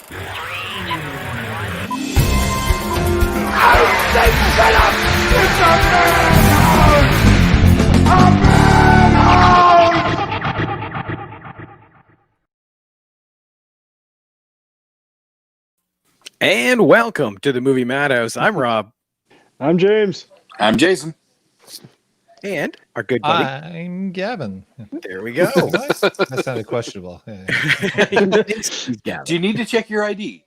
And welcome to the Movie Madhouse. I'm Rob. I'm James. I'm Jason. And our good buddy. I'm Gavin. There we go. That sounded questionable. Do you need to check your ID?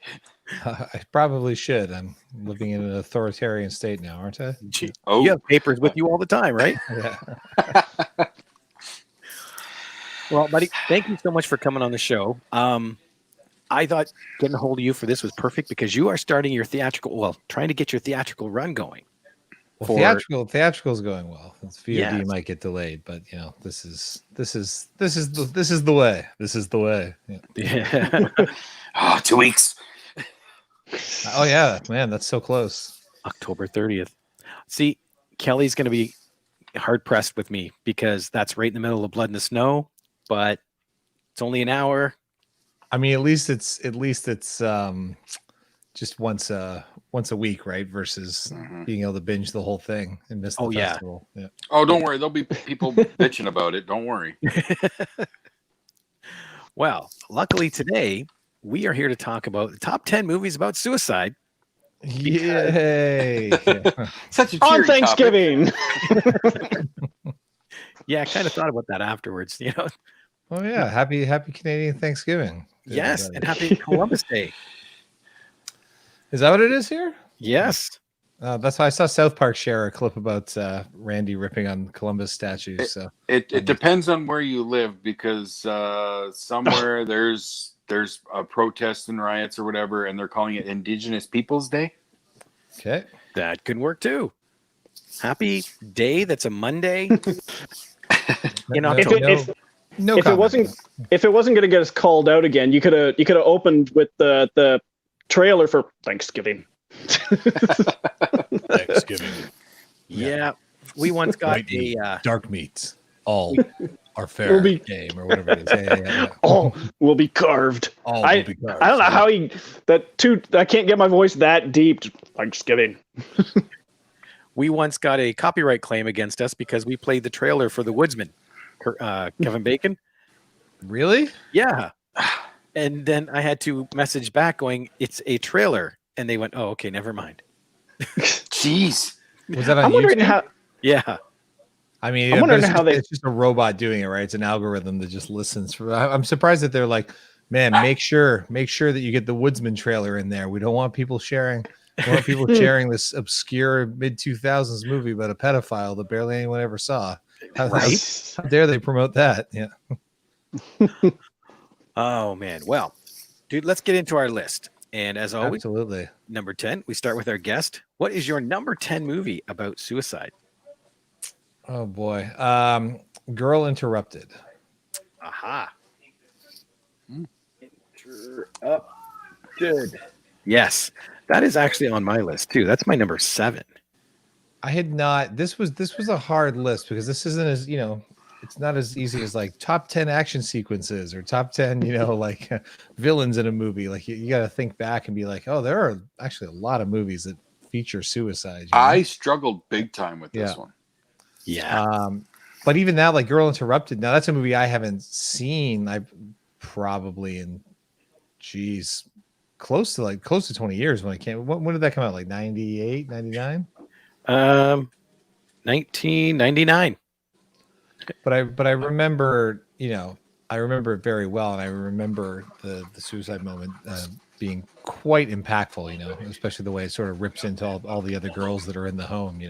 I probably should. I'm living in an authoritarian state now, aren't I? Oh, you have papers with you all the time, right? Yeah. Well, buddy, thank you so much for coming on the show. I thought getting a hold of you for this was perfect because you are starting your trying to get your theatrical run going. Well, theatrical is going well. VOD might get delayed, but this is the way. This is the way. Yeah. 2 weeks. Oh yeah, man, that's so close. October 30th. See, Kelly's going to be hard pressed with me because that's right in the middle of Blood in the Snow, but it's only an hour. I mean, at least it's just once a week, right? Versus being able to binge the whole thing and miss the festival. Yeah. Oh, don't worry. There'll be people bitching about it. Don't worry. Well, luckily today we are here to talk about the top 10 movies about suicide. Yay! Such a on Thanksgiving. Yeah, I kind of thought about that afterwards. Oh yeah, happy Canadian Thanksgiving. Yes, and happy Columbus Day. Is that what it is here? Yes. That's why I saw South Park share a clip about Randy ripping on Columbus statues. So it depends on where you live because somewhere there's a protest and riots or whatever, and they're calling it Indigenous Peoples Day. Okay, that could work too. Happy day. That's a Monday. If it wasn't going to get us called out again, you could have opened with the trailer for Thanksgiving. Thanksgiving. Yeah, we once got dark meats. All are fair game or whatever it is. Yeah. All will be carved. I don't know how I can't get my voice that deep. Thanksgiving. We once got a copyright claim against us because we played the trailer for The Woodsman. Kevin Bacon. Really? Yeah. And then I had to message back going, it's a trailer. And they went, oh, okay, never mind. Jeez. Was that on I'm wondering YouTube? how. Yeah. I mean, I'm wondering how it's just a robot doing it, right? It's an algorithm that just listens. I'm surprised that they're like, man, make sure that you get the Woodsman trailer in there. We don't want people sharing. We want people sharing this obscure mid-2000s movie about a pedophile that barely anyone ever saw. How dare they promote that? Yeah. Oh, man. Well, dude, let's get into our list. And as always, absolutely. Number 10, we start with our guest. What is your number 10 movie about suicide? Oh, boy. Girl Interrupted. Aha. Interrupted. Yes. That is actually on my list, too. That's my number 7. I had not. This was a hard list because this isn't as, it's not as easy as like top 10 action sequences or top 10, like villains in a movie. Like you got to think back and be like, oh, there are actually a lot of movies that feature suicide. I struggled big time with this one. Yeah. But even now, like Girl Interrupted, now that's a movie I haven't seen. I probably close to 20 years when it came. When did that come out? Like 98, 99? 1999. But I remember, I remember it very well, and I remember the suicide moment being quite impactful, especially the way it sort of rips into all the other girls that are in the home,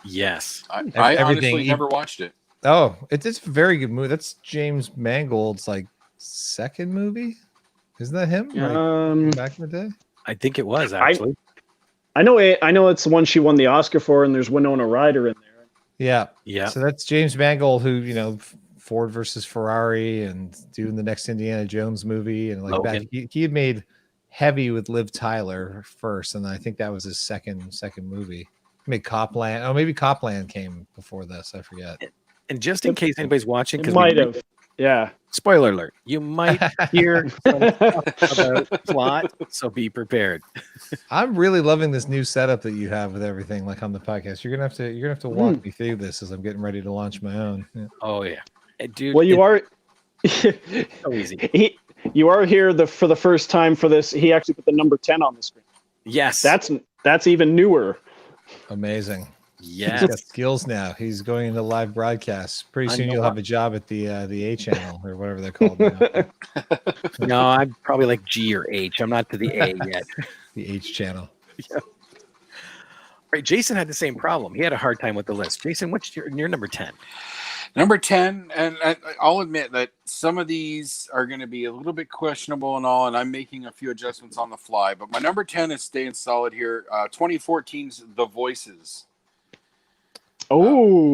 Yes. I honestly never watched it. Oh, it's a very good movie. That's James Mangold's like second movie. Isn't that him? Back in the day? I think it was actually. I know it's the one she won the Oscar for, and there's Winona Ryder in there. Yeah. So that's James Mangold, who Ford versus Ferrari and doing the next Indiana Jones movie, and like back, he had made Heavy with Liv Tyler first, and I think that was his second movie. He made Copland. Oh, maybe Copland came before this. I forget. And just in case anybody's watching, it might have. Yeah. Spoiler alert. You might hear some stuff about plot, so be prepared. I'm really loving this new setup that you have with everything, like on the podcast. You're gonna have to walk me through this as I'm getting ready to launch my own. Yeah. Oh yeah, dude. Well, you are so easy. You are here for the first time for this. He actually put the number 10 on the screen. Yes, that's even newer. Amazing. Yes. He's got skills now. He's going into live broadcasts. Pretty soon you'll have a job at the A channel or whatever they're called now. No, I'm probably like G or H. I'm not to the A yet. The H channel. Yeah. Right. Jason had the same problem. He had a hard time with the list. Jason, what's your number 10? Number 10, and I'll admit that some of these are going to be a little bit questionable and all, and I'm making a few adjustments on the fly. But my number 10 is staying solid here. 2014's The Voices. Oh,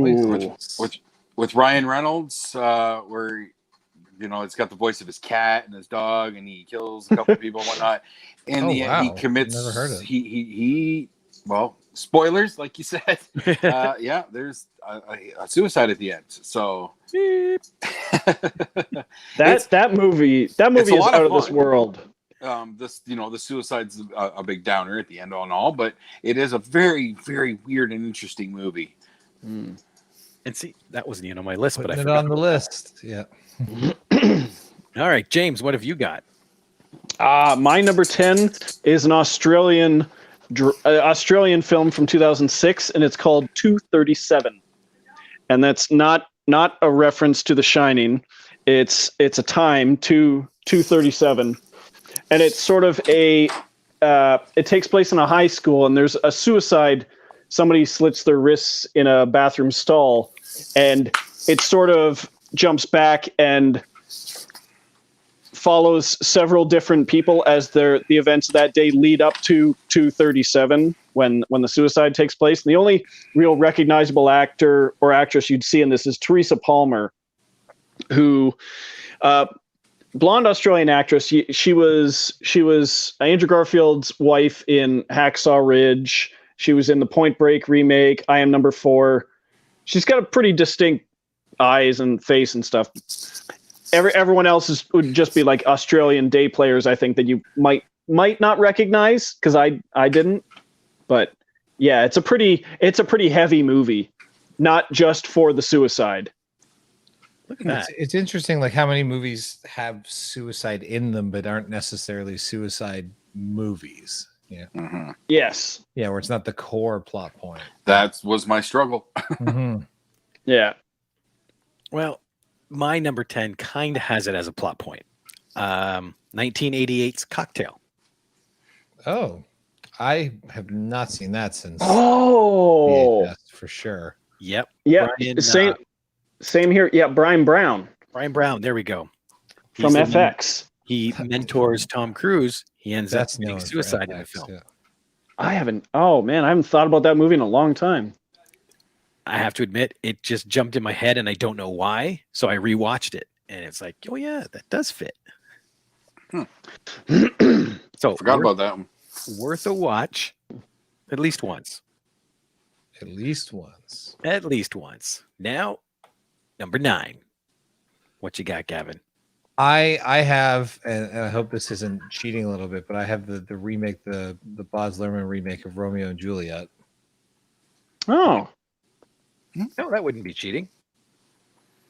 with Ryan Reynolds, where it's got the voice of his cat and his dog, and he kills a couple people and whatnot. And he commits. Never heard of it. He well, spoilers, like you said. Yeah, there's a suicide at the end. So that movie is out of this world. The suicide's a big downer at the end on all, but it is a very, very weird and interesting movie. And see, that wasn't even on my list, but I Putting forgot it on the list. Yeah. All right, James, what have you got? My number 10 is an Australian film from 2006, and it's called 237. And that's not a reference to The Shining. It's a time, 237. And it's sort of it takes place in a high school, and there's a suicide. Somebody slits their wrists in a bathroom stall, and it sort of jumps back and follows several different people as the events of that day lead up to 237 when the suicide takes place. And the only real recognizable actor or actress you'd see in this is Teresa Palmer, who blonde Australian actress. She was Andrew Garfield's wife in Hacksaw Ridge. She was in the Point Break remake, I Am Number 4. She's got a pretty distinct eyes and face and stuff. Everyone else would just be like Australian day players, I think, that you might not recognize, because I didn't. But yeah, it's a pretty heavy movie, not just for the suicide. Look at that. It's interesting, like how many movies have suicide in them, but aren't necessarily suicide movies. Yeah. Mm-hmm. Yes. Yeah, where it's not the core plot point. That was my struggle. Mm-hmm. Yeah. Well, my number 10 kind of has it as a plot point. 1988's Cocktail. Oh, I have not seen that since. Oh, VHS, for sure. Yep. Yeah. Brian, Same here. Yeah, Brian Brown. Brian Brown. There we go. From FX. He mentors Tom Cruise. He ends up committing known suicide for in the FX, film. yeah. I haven't thought about that movie in a long time. I have to admit, it just jumped in my head, and I don't know why. So I rewatched it, and it's like, oh yeah, that does fit. So Forgot about that one. Worth a watch, at least once. At least once. At least once. Now, number 9. What you got, Gavin? I have, and I hope this isn't cheating a little bit, but I have the remake, the Baz Luhrmann remake of Romeo and Juliet. Oh. No, that wouldn't be cheating.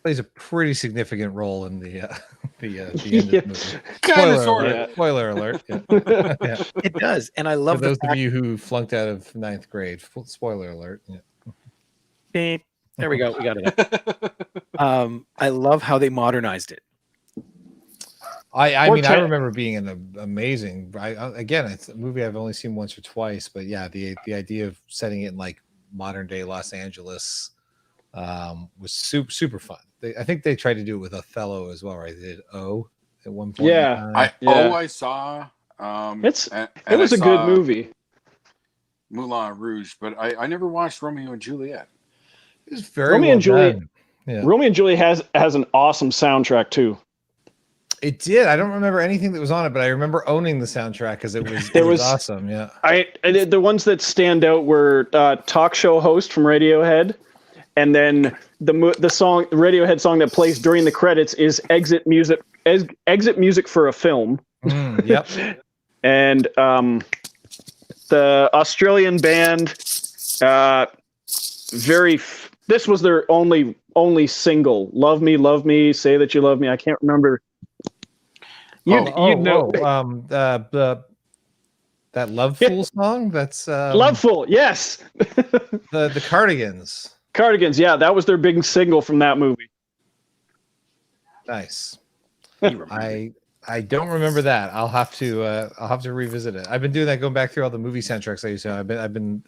Plays a pretty significant role in the end of the movie. Kinda, Spoiler sorta. alert. Spoiler alert. Yeah. Yeah. It does, and I love For those of you who flunked out of 9th grade, spoiler alert. Yeah. Beep. There we go. We got it. I love how they modernized it. I mean, I remember being an amazing. Again, it's a movie I've only seen once or twice, but yeah, the idea of setting it in like modern day Los Angeles was super fun. I think they tried to do it with Othello as well, right? They did O at one point. Yeah, I saw. It was a good movie. Moulin Rouge, but I never watched Romeo and Juliet. It was very Romeo and Juliet. Yeah. Romeo and Juliet has an awesome soundtrack too. It did. I don't remember anything that was on it, but I remember owning the soundtrack because it was awesome. Yeah. The ones that stand out were Talk Show Host from Radiohead And then the Radiohead song that plays during the credits is exit music for a film. Yep. And the Australian band, this was their only single. Love Me, Say That You Love Me. I can't remember. You'd know. That Love Fool song? That's Love Fool, yes. the Cardigans. Cardigans, yeah, that was their big single from that movie. Nice. I don't remember that. I'll have to revisit it. I've been doing that, going back through all the movie soundtracks I used to. I've been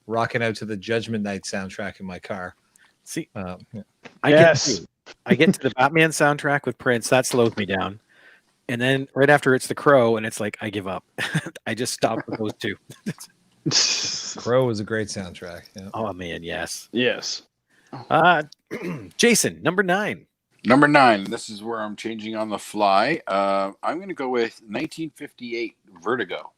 rocking out to the Judgment Night soundtrack in my car. See, yeah. I get to the Batman soundtrack with Prince. That slows me down. And then right after it's The Crow, and it's like I give up. I just stopped with those two. Crow was a great soundtrack. Yeah. Oh man, yes. Jason, number 9. Number 9. This is where I'm changing on the fly. I'm going to go with 1958 Vertigo.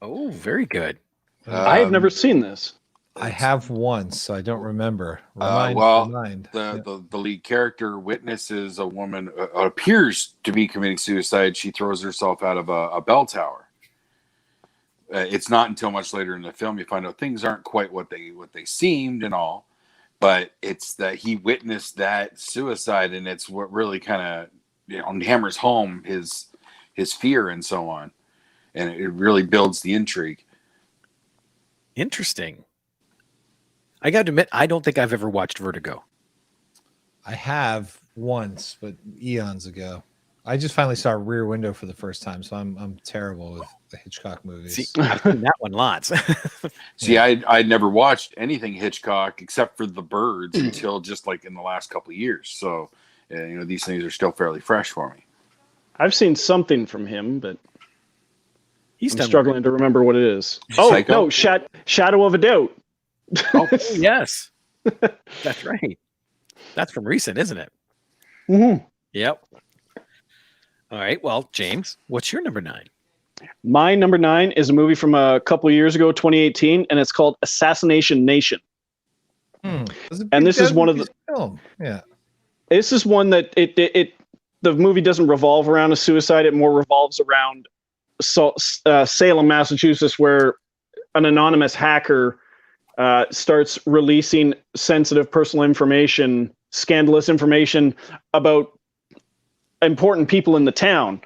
Oh, very good. I have never seen this. I have once, so I don't remember. The lead character witnesses a woman appears to be committing suicide. She throws herself out of a bell tower. It's not until much later in the film you find out things aren't quite what they seemed and all, but it's that he witnessed that suicide, and it's what really kind of hammers home his fear and so on, and it really builds the intrigue. Interesting. I got to admit, I don't think I've ever watched Vertigo. I have once, but eons ago. I just finally saw Rear Window for the first time, so I'm terrible with the Hitchcock movies. See, I've seen that one lots. See, I'd never watched anything Hitchcock except for The Birds until just like in the last couple of years. So, these things are still fairly fresh for me. I've seen something from him, but I'm He's struggling to remember what it is. Psycho? No, Shadow of a Doubt. Oh, yes. That's right. That's from recent, isn't it? Mm-hmm. Yep. All right. Well, James, what's your number 9? My number 9 is a movie from a couple years ago, 2018, and it's called Assassination Nation. And this is one of the film. Yeah. This is one that the movie doesn't revolve around a suicide. It more revolves around Salem, Massachusetts, where an anonymous hacker starts releasing sensitive personal information, scandalous information about important people in the town.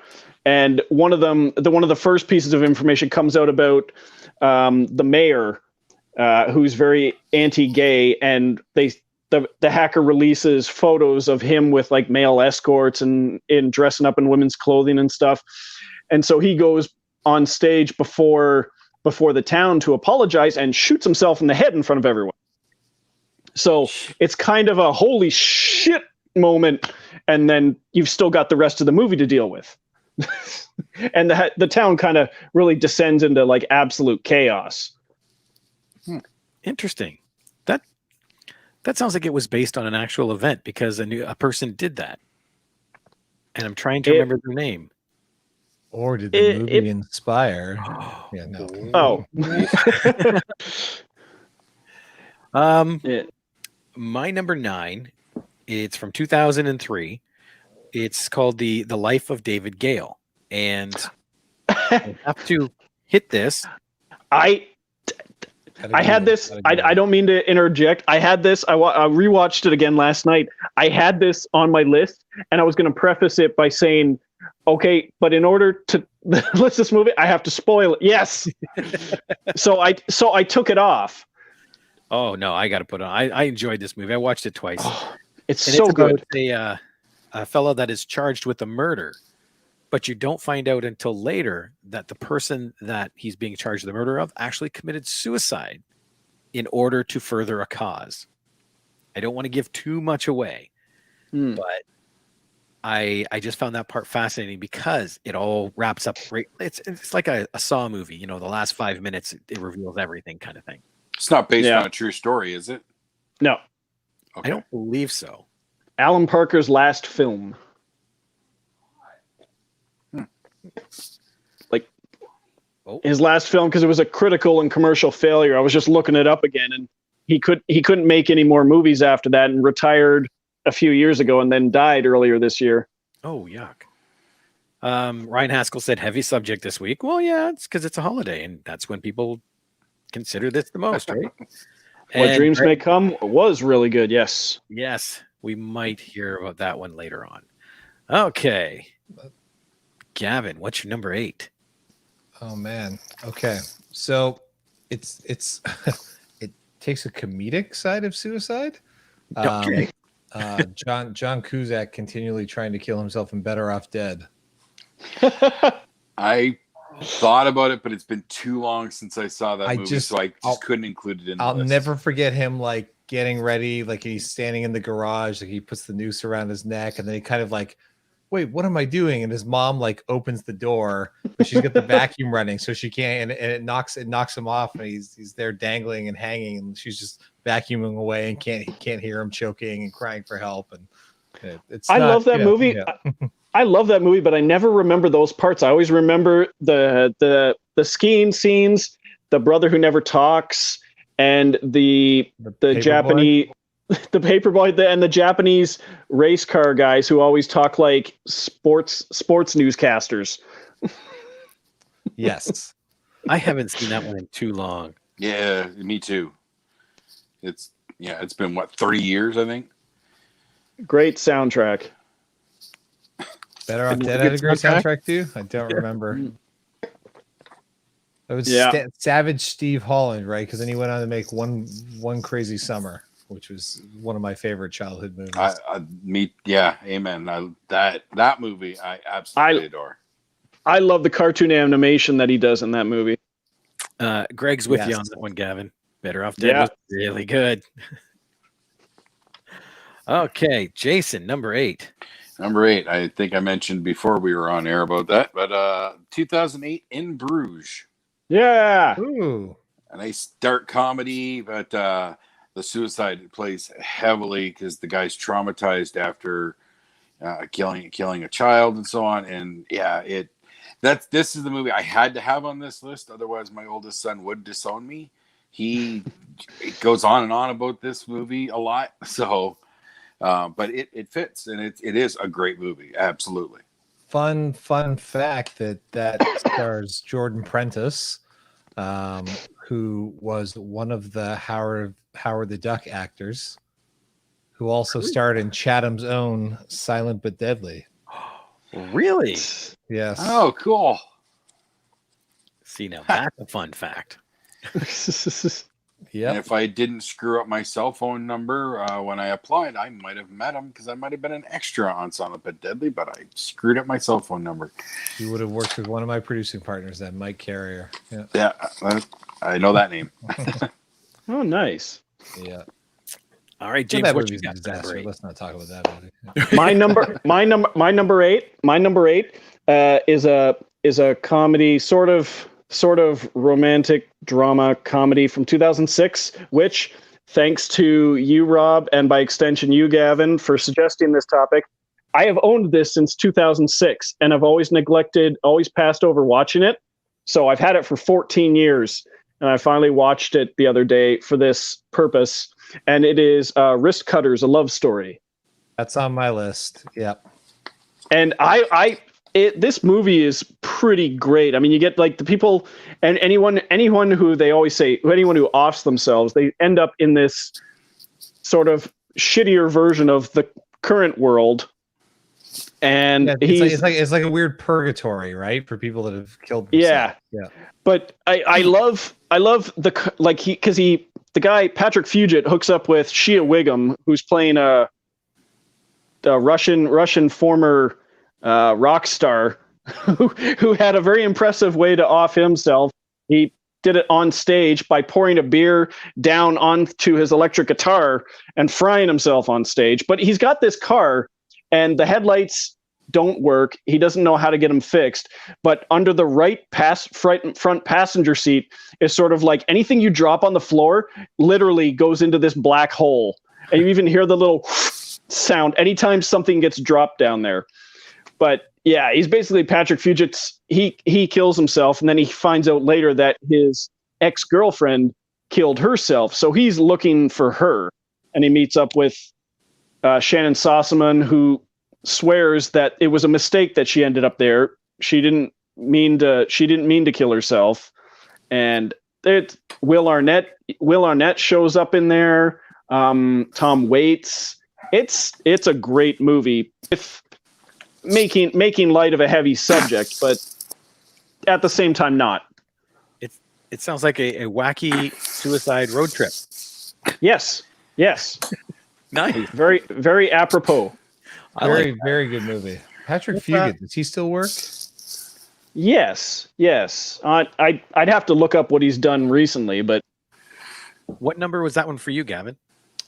And one of the first pieces of information comes out about the mayor, who's very anti-gay, and the hacker releases photos of him with like male escorts and in dressing up in women's clothing and stuff. And so he goes on stage before the town to apologize and shoots himself in the head in front of everyone. So it's kind of a holy shit moment, and then you've still got the rest of the movie to deal with. And the town kind of really descends into like absolute chaos. Interesting. That sounds like it was based on an actual event, because a person did that. And I'm trying to remember their name. Or did the movie inspire? Yeah, no. My number 9, it's from 2003. It's called The Life of David Gale. And I have to hit this. I had this. I don't mean to interject. I had this. I rewatched it again last night. I had this on my list, and I was going to preface it by saying, okay, but in order to list this movie, I have to spoil it. Yes. So I took it off. Oh no, I got to put it on. I enjoyed this movie. I watched it twice. It's so good. A fellow that is charged with a murder, but you don't find out until later that the person that he's being charged with the murder of actually committed suicide in order to further a cause. I don't want to give too much away, but I just found that part fascinating because it all wraps up great. It's like a Saw movie, the last 5 minutes, it reveals everything kind of thing. It's not based on a true story, is it? No. Okay. I don't believe so. Alan Parker's last film. His last film, because it was a critical and commercial failure. I was just looking it up again, and he couldn't make any more movies after that and retired a few years ago and then died earlier this year. Oh, yuck. Ryan Haskell said heavy subject this week. Well, yeah, it's because it's a holiday, and that's when people consider this the most, right? What And Dreams May Come was really good. Yes. Yes, we might hear about that one later on. Okay. Gavin, what's your number 8? Oh man. Okay. So it's it takes a comedic side of suicide. Okay. John Cusack continually trying to kill himself in Better Off Dead. I thought about it, but it's been too long since I saw that I movie, just- so I I'll- couldn't include it in the I'll list. never forget him like getting ready, like he's standing in the garage, like he puts the noose around his neck, and then he kind of like, wait, what am I doing? And his mom like opens the door, but she's got the vacuum running, so she can't, and it knocks him off, and he's there dangling and hanging, and she's just vacuuming away and can't hear him choking and crying for help. And I love that movie. Yeah. I love that movie, but I never remember those parts. I always remember the skiing scenes, the brother who never talks, and the Japanese, the paperboy, and the Japanese race car guys who always talk like sports newscasters. Yes. I haven't seen that one in too long. Yeah, me too. It's been what, 30 years, I think. Great soundtrack. Better Off Dead had a great soundtrack too. I don't remember. It was Savage Steve Holland, right? Because then he went on to make one Crazy Summer, which was one of my favorite childhood movies. Amen. That movie I absolutely adore. I love the cartoon animation that he does in that movie. Greg's with you on that one, Gavin. Better Off Dead was really good. Okay, Jason, number 8. Number 8, I think I mentioned before we were on air about that, but 2008 In Bruges. Yeah. Ooh. A nice dark comedy, but the suicide plays heavily because the guy's traumatized after killing a child and so on. And this is the movie I had to have on this list. Otherwise, my oldest son would disown me. It goes on and on about this movie a lot. So, but it fits, and it is a great movie. Absolutely. Fun fact that stars Jordan Prentice, who was one of the Howard the Duck actors, who also starred in Chatham's own Silent but Deadly. Really? Yes. Oh, cool. See, now that's a fun fact. Yeah. And if I didn't screw up my cell phone number when I applied, I might have met him because I might have been an extra on Silent but Deadly, but I screwed up my cell phone number. You would have worked with one of my producing partners, then Mike Carrier. Yeah, I know that name. Oh, nice. Yeah. All right, Well, James, that what movie's you a got? disaster. Let's not talk about that movie. My number 8 is a comedy, sort of romantic drama comedy from 2006, which, thanks to you, Rob, and by extension you, Gavin, for suggesting this topic, I have owned this since 2006, and I've always passed over watching it. So I've had it for 14 years, and I finally watched it the other day for this purpose. And it is Wrist Cutters, a love story. That's on my list. Yep. And this movie is pretty great. I mean, you get like the people and anyone who they always say, anyone who offs themselves, they end up in this sort of shittier version of the current world. And it's like a weird purgatory, right? For people that have killed themselves. Yeah. But I love the guy, Patrick Fugit, hooks up with Shia Wiggum, who's playing a Russian former rock star who had a very impressive way to off himself. He did it on stage by pouring a beer down onto his electric guitar and frying himself on stage. But he's got this car and the headlights don't work. He doesn't know how to get them fixed. But under the right front passenger seat is sort of like anything you drop on the floor literally goes into this black hole. And you even hear the little sound anytime something gets dropped down there. But yeah, he's basically Patrick Fugit's. He kills himself, and then he finds out later that his ex-girlfriend killed herself. So he's looking for her, and he meets up with Shannon Sossaman, who swears that it was a mistake that she ended up there. She didn't mean to kill herself. And Will Arnett shows up in there. Tom Waits. It's a great movie with making light of a heavy subject, but at the same time not. It sounds like a wacky suicide road trip. Yes. Nice. Very, very apropos. Very good movie. Patrick Fugit, does he still work? Yes. I'd have to look up what he's done recently, but What number was that one for you, Gavin?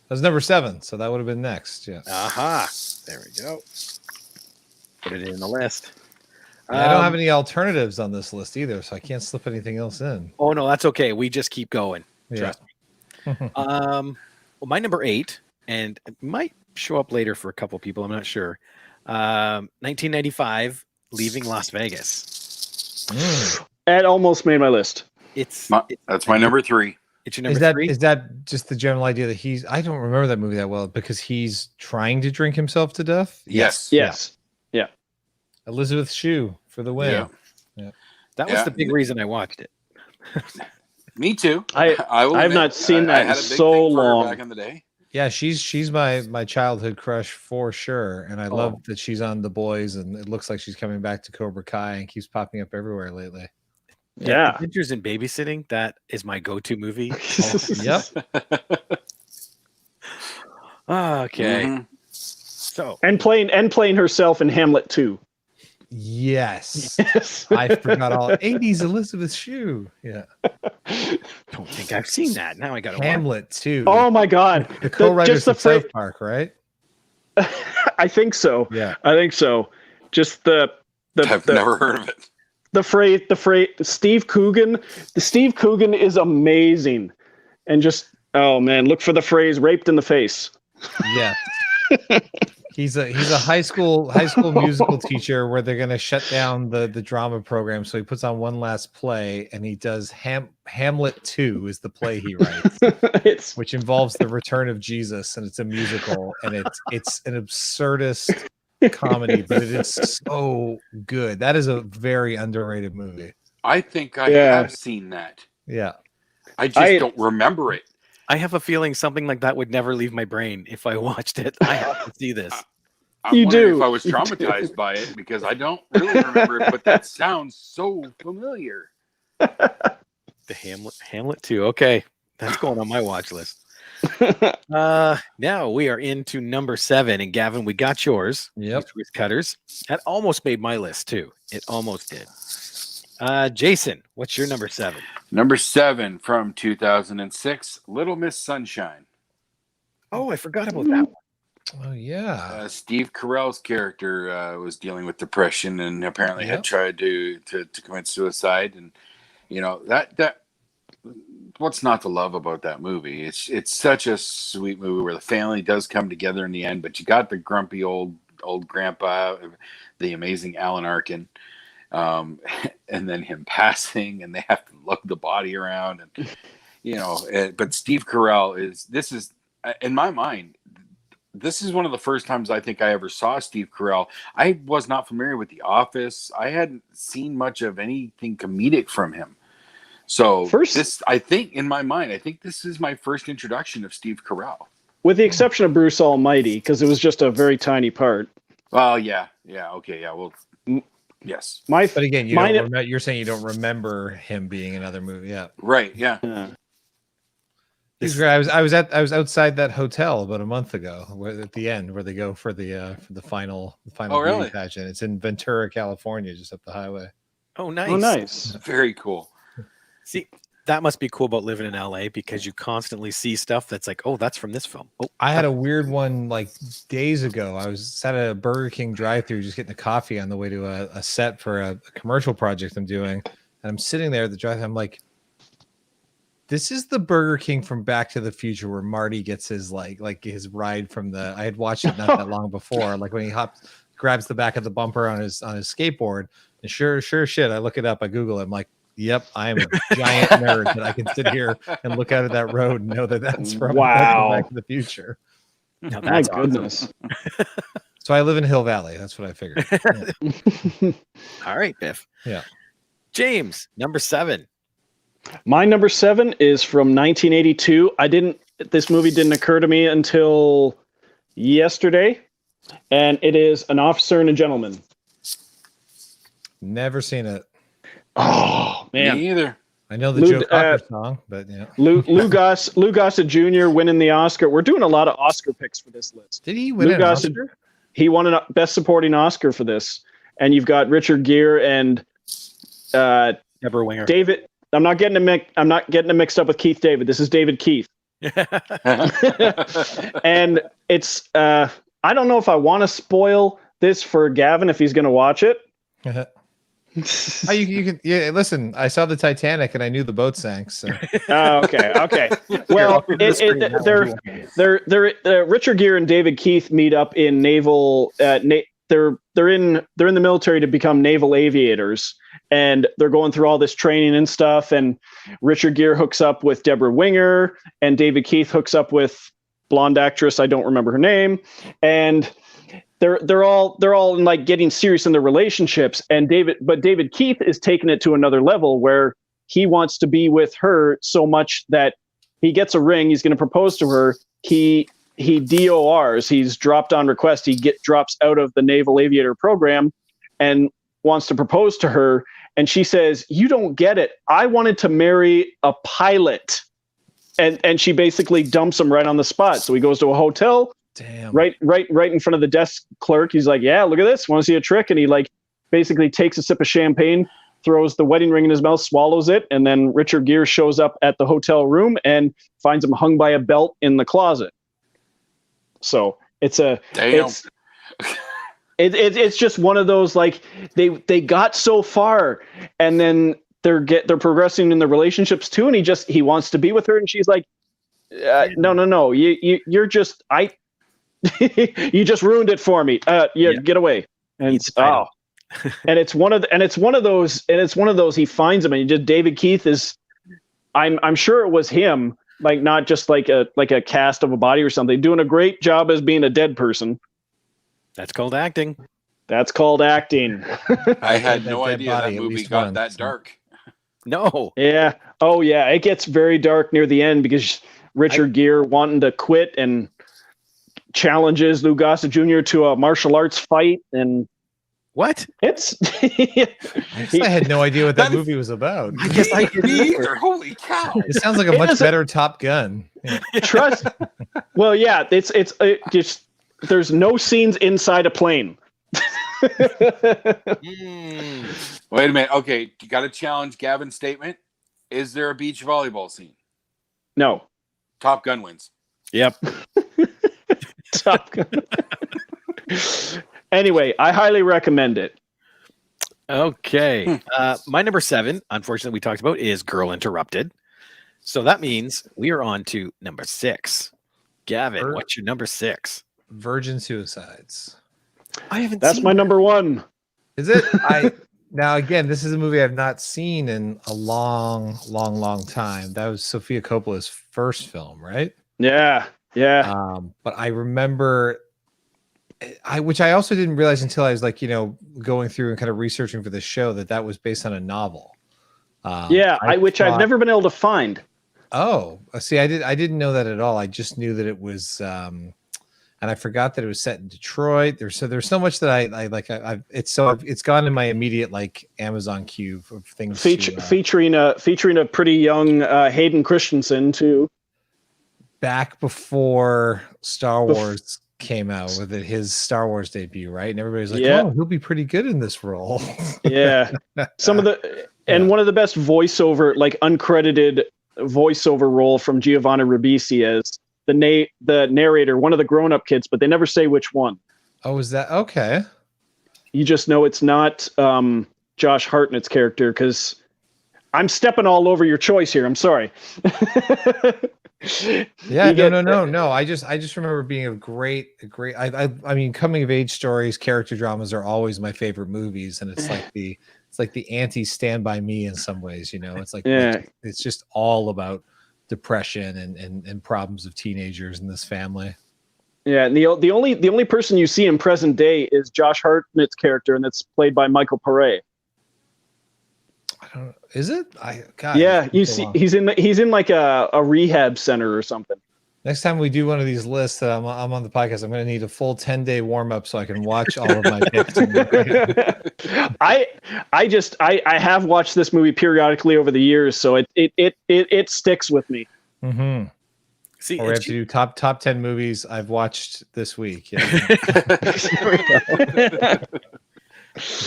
That was number 7, so that would have been next. Yeah. Aha. There we go. Put it in the list. Yeah, I don't have any alternatives on this list either, so I can't slip anything else in. Oh no, that's okay. We just keep going. Yeah. Trust me. Well, my number 8, and it might show up later for a couple people. I'm not sure. 1995, Leaving Las Vegas. that almost made my list. That's my number 3. It's your number 3. Is that just the general idea that he's? I don't remember that movie that well because he's trying to drink himself to death. Yes. Yeah. Elizabeth Shue for the win. Yeah. That was the big reason I watched it. Me too. I will have admit, not seen that I in had a big so thing for her long. back in the day. Yeah, she's my childhood crush for sure, and I Oh. love that she's on The Boys, and it looks like she's coming back to Cobra Kai and keeps popping up everywhere lately. Yeah. Adventures in Babysitting, that is my go-to movie. Yep. Okay. Mhm. So And playing herself in Hamlet too. Yes. Yes. I forgot all 80s Elizabeth Shue. Yeah. don't think I've seen that. Now I got to watch. Hamlet too. Oh my God. The co-writers just the of South Park, right? I think so. Yeah. I think so. Just the I've never heard of it. the phrase Steve Coogan. The Steve Coogan is amazing. And just man, look for the phrase raped in the face. Yeah. He's a high school musical teacher where they're going to shut down the drama program, so he puts on one last play, and he does Hamlet 2 is the play he writes, which involves the return of Jesus, and it's a musical, and it's an absurdist comedy, but it is so good. That is a very underrated movie. I think I Yeah. have seen that. Yeah. I just don't remember it. I have a feeling something like that would never leave my brain if I watched it. I have to see this. I'm You wondering do. if I was You do. traumatized by it because I don't really remember it, but that sounds so familiar. The Hamlet 2. Okay. That's going on my watch list. Now we are into number 7, and Gavin, we got yours. Yep. With Cutters. That almost made my list too. It almost did. Jason, what's your number 7? Number 7 from 2006, Little Miss Sunshine. Oh, I forgot about that one. Oh yeah. Steve Carell's character was dealing with depression and apparently had tried to commit suicide. And you know that what's not to love about that movie? It's such a sweet movie where the family does come together in the end, but you got the grumpy old grandpa, the amazing Alan Arkin, and then him passing, and they have to lug the body around, and but Steve Carell is in my mind. This is one of the first times I think I ever saw Steve Carell. I was not familiar with The Office. I hadn't seen much of anything comedic from him. So I think in my mind, I think this is my first introduction of Steve Carell. With the exception of Bruce Almighty, because it was just a very tiny part. Well, yeah, okay, yeah. Well, yes. But again, you're saying you don't remember him being in another movie. Yeah. Right. Yeah. He's great. I was outside that hotel about a month ago, at the end where they go for the final beauty pageant. It's in Ventura, California, just up the highway. Oh, nice. Oh, nice. Very cool. See, that must be cool about living in LA because you constantly see stuff that's like, oh, that's from this film. Oh, I had a weird one like days ago. I was at a Burger King drive-thru just getting a coffee on the way to a set for a commercial project I'm doing, and I'm sitting there at the drive-thru. I'm like, this is the Burger King from Back to the Future where Marty gets his like his ride from the. I had watched it not that long before, like when he grabs the back of the bumper on his skateboard, and sure shit. I look it up, I Google it. I'm like, Yep, I am a giant nerd that I can sit here and look out at that road and know that that's from Wow. Back to the Future. Now My that's awesome. goodness. So I live in Hill Valley. That's what I figured. Yeah. All right, Biff. Yeah. James, number 7. My number 7 is from 1982. This movie didn't occur to me until yesterday, and it is An Officer and a Gentleman. Never seen it. Oh man, Me either. I know the Lou- Joe Cocker song, but yeah. Lou Gossett Jr. winning the Oscar. We're doing a lot of Oscar picks for this list. Did he win Lou an Gossett, Oscar? he won a Best Supporting Oscar for this, and you've got Richard Gere and Deborah Winger. David. I'm not getting it mixed up with Keith David. This is David Keith. And it's I don't know if I want to spoil this for Gavin if he's going to watch it. Oh, you can. Yeah, listen. I saw the Titanic and I knew the boat sank. So Okay. Well, they're Richard Gere and David Keith meet up in naval. They're in the military to become naval aviators, and they're going through all this training and stuff. And Richard Gere hooks up with Deborah Winger, and David Keith hooks up with blonde actress, I don't remember her name, and they're all like getting serious in their relationships. And David Keith is taking it to another level where he wants to be with her so much that he gets a ring. He's going to propose to her. He DORs. He's dropped on request. He drops out of the Naval Aviator program and wants to propose to her. And she says, "You don't get it. I wanted to marry a pilot." And she basically dumps him right on the spot. So he goes to a hotel. damn. Right in front of the desk clerk. He's like, "Yeah, look at this. Want to see a trick?" And he like basically takes a sip of champagne, throws the wedding ring in his mouth, swallows it, and then Richard Gere shows up at the hotel room and finds him hung by a belt in the closet. So it's just one of those, like they got so far, and then they're progressing in the relationships too, and he wants to be with her, and she's like, no, you're just you just ruined it for me. Get away. And it's one of those he finds him, and David Keith is, I'm sure it was him, like not just like a cast of a body or something, doing a great job as being a dead person. That's called acting. That's called acting. I had That no dead idea body that at movie least got once, that so. dark. No. Yeah. Oh yeah. It gets very dark near the end because Richard Gere wanting to quit and challenges Lou Gossett Jr. to a martial arts fight, and What? it's I had no idea what that movie was about. I guess I didn't Me either. either. Holy cow! It sounds like a much better Top Gun. Yeah. trust. Well, yeah. It's just there's no scenes inside a plane. Mm. Wait a minute. Okay, you got to challenge Gavin's statement. Is there a beach volleyball scene? No. Top Gun wins. Yep. Top Gun. Anyway, I highly recommend it. Okay. My number 7, unfortunately, we talked about is Girl Interrupted. So that means we are on to number 6. Gavin, what's your number 6? Virgin Suicides. I haven't That's seen my that. number 1. Is it? Now again, this is a movie I've not seen in a long time. That was Sofia Coppola's first film, right? Yeah. Yeah. But I remember, which I also didn't realize until I was like, going through and kind of researching for this show, that was based on a novel. Which I've never been able to find. Oh, see, I didn't know that at all. I just knew that it was, and I forgot that it was set in Detroit. There's so much that I like. It's gone in my immediate like Amazon queue of things. Featuring a pretty young Hayden Christensen too. Back before Star Wars came out with his Star Wars debut, right? And everybody's like, "Oh, he'll be pretty good in this role." Yeah, one of the best voiceover, like uncredited voiceover role from Giovanni Ribisi as the narrator, one of the grown-up kids, but they never say which one. Oh, is that okay? You just know it's not Josh Hartnett's character, because I'm stepping all over your choice here. I'm sorry. Yeah, no. I just remember being a great. I mean, coming of age stories, character dramas are always my favorite movies, and it's like the anti Stand By Me in some ways. It's like, Yeah. it's just all about depression and problems of teenagers in this family. Yeah, and the only person you see in present day is Josh Hartnett's character, and that's played by Michael Pare. I don't know. Is it? Yeah, you see, he's in like a rehab center or something. Next time we do one of these lists that I'm on the podcast, I'm going to need a full 10-day warm up so I can watch all of my picks. I have watched this movie periodically over the years, so it sticks with me. Mm-hmm. See, or we have to do top 10 movies I've watched this week. Yeah.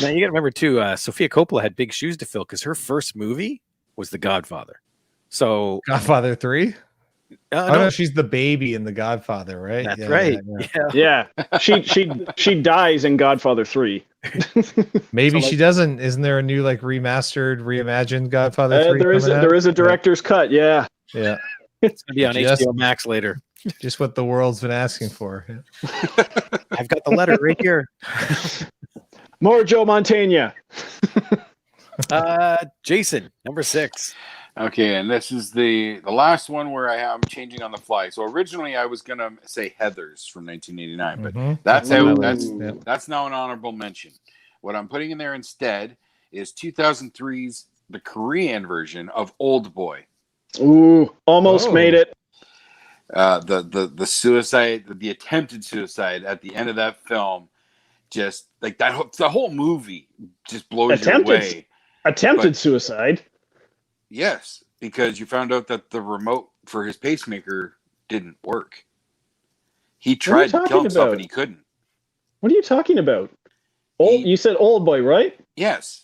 Now you got to remember too, Sofia Coppola had big shoes to fill because her first movie was The Godfather. So Godfather 3? no, she's the baby in The Godfather, right? That's right. Yeah. She dies in Godfather 3. Maybe she doesn't. Isn't there a new like remastered, reimagined Godfather 3? There is a director's cut. Yeah. Yeah. It's gonna be on HBO Max later. Just what the world's been asking for. I've got the letter right here. More Joe Mantegna. Jason, number 6. Okay, and this is the last one where I'm changing on the fly. So originally I was gonna say Heathers from 1989, but that's out. That's now an honorable mention. What I'm putting in there instead is 2003's the Korean version of Old Boy. Ooh, almost made it. The suicide, the attempted suicide at the end of that film, just like that. The whole movie just blows you away. Attempted suicide. Yes, because you found out that the remote for his pacemaker didn't work. He tried to kill himself and he couldn't. What are you talking about? You said Old Boy, right? Yes.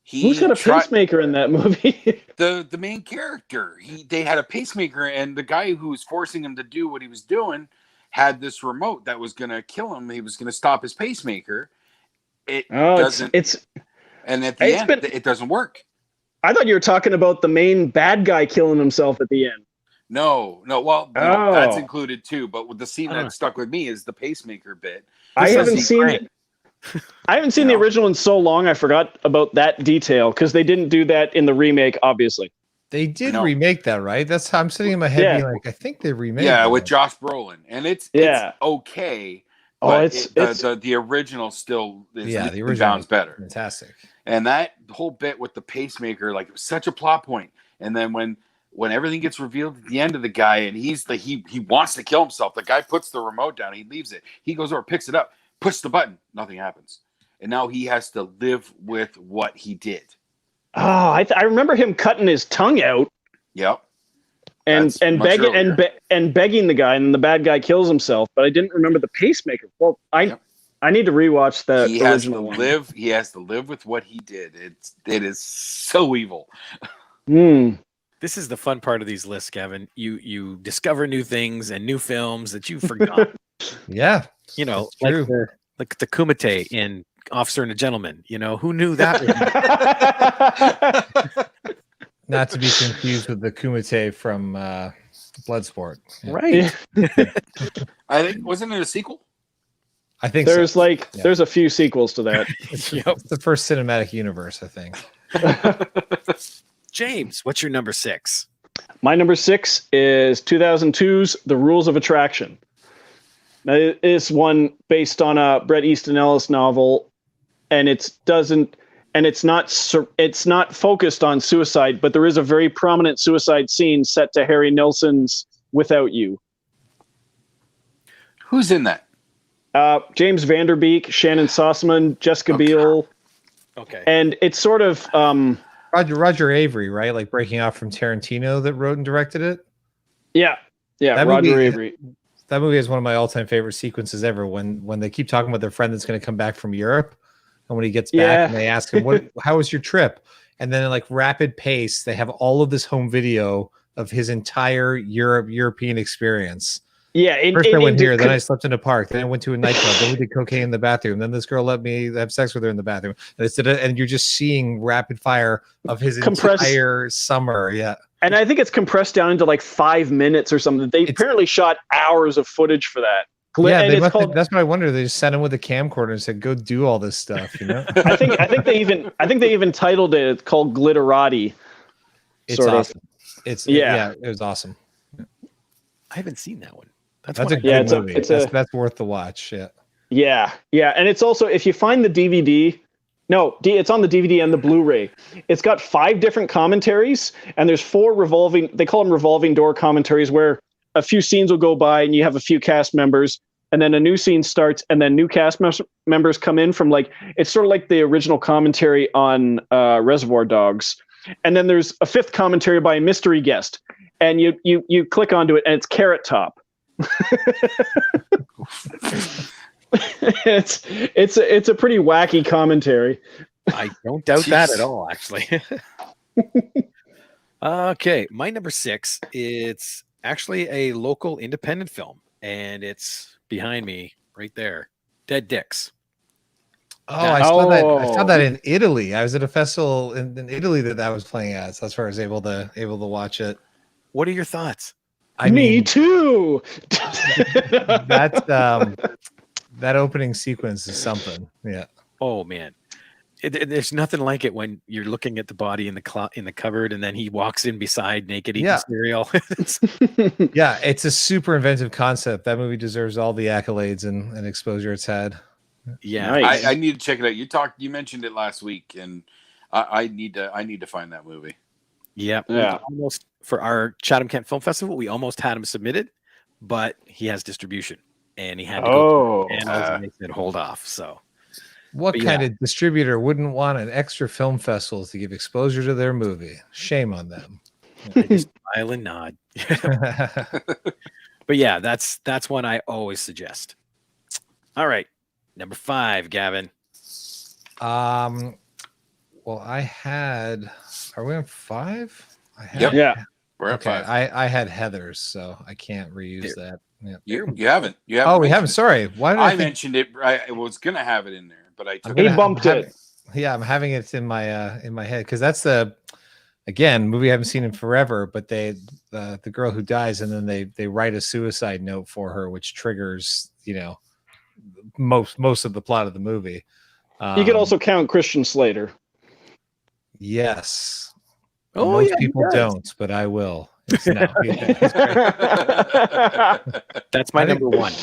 Who's got a pacemaker in that movie? The main character. They had a pacemaker, and the guy who was forcing him to do what he was doing had this remote that was going to kill him. He was going to stop his pacemaker. And at the end, it doesn't work. I thought you were talking about the main bad guy killing himself at the end. No. Well, that's included too. But with the scene that stuck with me is the pacemaker bit. I haven't seen the original in so long. I forgot about that detail because they didn't do that in the remake. Obviously, they did remake that, right? That's how I'm sitting in my head, being like, I think they remade. Yeah, with Josh Brolin, and it's okay. But the original still is the original sounds better. Fantastic. And that whole bit with the pacemaker, like, it was such a plot point. And then when everything gets revealed at the end of the guy, and he wants to kill himself, the guy puts the remote down, he leaves it, he goes over, picks it up, pushes the button, nothing happens, and now he has to live with what he did. Oh, I remember him cutting his tongue out. Yep. And begging the guy, and the bad guy kills himself. But I didn't remember the pacemaker. Well, I need to rewatch that original one. He has to live with what he did. It is so evil. This is the fun part of these lists, Gavin. You discover new things and new films that you forgot. Yeah, like the Kumite in Officer and a Gentleman. Who knew that? Not to be confused with the Kumite from Bloodsport. Yeah. Right. I think, wasn't it a sequel? I think there's there's a few sequels to that. It's the first cinematic universe, I think. James, what's your number 6? My number 6 is 2002's The Rules of Attraction. Now, it is one based on a Bret Easton Ellis novel, and it's not focused on suicide, but there is a very prominent suicide scene set to Harry Nilsson's "Without You." Who's in that? James Van Der Beek, Shannon Sossamon, Jessica Biel. Okay. And it's sort of Roger Avery, right? Like breaking off from Tarantino, that wrote and directed it. Yeah, Roger Avery. That movie is one of my all-time favorite sequences ever. When they keep talking about their friend that's going to come back from Europe, and when he gets back, and they ask him, "How was your trip?" And then in like rapid pace, they have all of this home video of his entire European experience. Yeah. First I went here, then I slept in a park, then I went to a nightclub, then we did cocaine in the bathroom, then this girl let me have sex with her in the bathroom. And you're just seeing rapid fire of his entire summer. Yeah. And I think it's compressed down into like 5 minutes or something. They apparently shot hours of footage for that. Yeah, and they it's must. called. That's what I wonder. They just sent him with a camcorder and said, "Go do all this stuff." You know, I think they even titled it called Glitterati. it's Sort of. awesome. It's Yeah. it was awesome. I haven't seen that one. That's a one I- Yeah, good movie. That's worth the watch. Yeah. Yeah, and it's also, if you find the DVD, it's on the DVD and the Blu-ray. It's got 5 different commentaries, and there's 4 revolving. They call them revolving door commentaries, where a few scenes will go by, and you have a few cast members, and then a new scene starts, and then new cast members come in from it's sort of like the original commentary on Reservoir Dogs, and then there's a 5th commentary by a mystery guest, and you click onto it, and it's Carrot Top. it's a pretty wacky commentary. I don't doubt that at all, actually. Okay, my number 6. It's actually a local independent film, and it's behind me right there. Dead Dicks. Oh, I saw that. I saw that in Italy. I was at a festival in Italy that was playing at. So that's where I was able to watch it. What are your thoughts? Me too. That opening sequence is something. Yeah. Oh man, there's nothing like it when you're looking at the body in the cupboard, and then he walks in beside naked eating cereal. Yeah, it's a super inventive concept. That movie deserves all the accolades and exposure it's had. Yeah, nice. I need to check it out. You mentioned it last week, and I need to find that movie. Yeah. Almost for our Chatham Kent Film Festival, we almost had him submitted, but he has distribution, and he had to go and they said hold off. So, what kind of distributor wouldn't want an extra film festival to give exposure to their movie? Shame on them. I just smile and nod. But yeah, that's one I always suggest. All right, number 5, Gavin. Well, I had. Are we on 5? Yep. Yeah. We're at 5. I had Heathers, so I can't reuse that. Yeah. You haven't. Oh, we haven't. Sorry. Why did I mentioned it? I was gonna have it in there, but I took it. bumped it. Yeah, I'm having it in my head because that's the movie I haven't seen in forever. But the girl who dies, and then they write a suicide note for her, which triggers most of the plot of the movie. You could also count Christian Slater. Yes. Oh, most people don't, but I will. He's great. That's my number 1.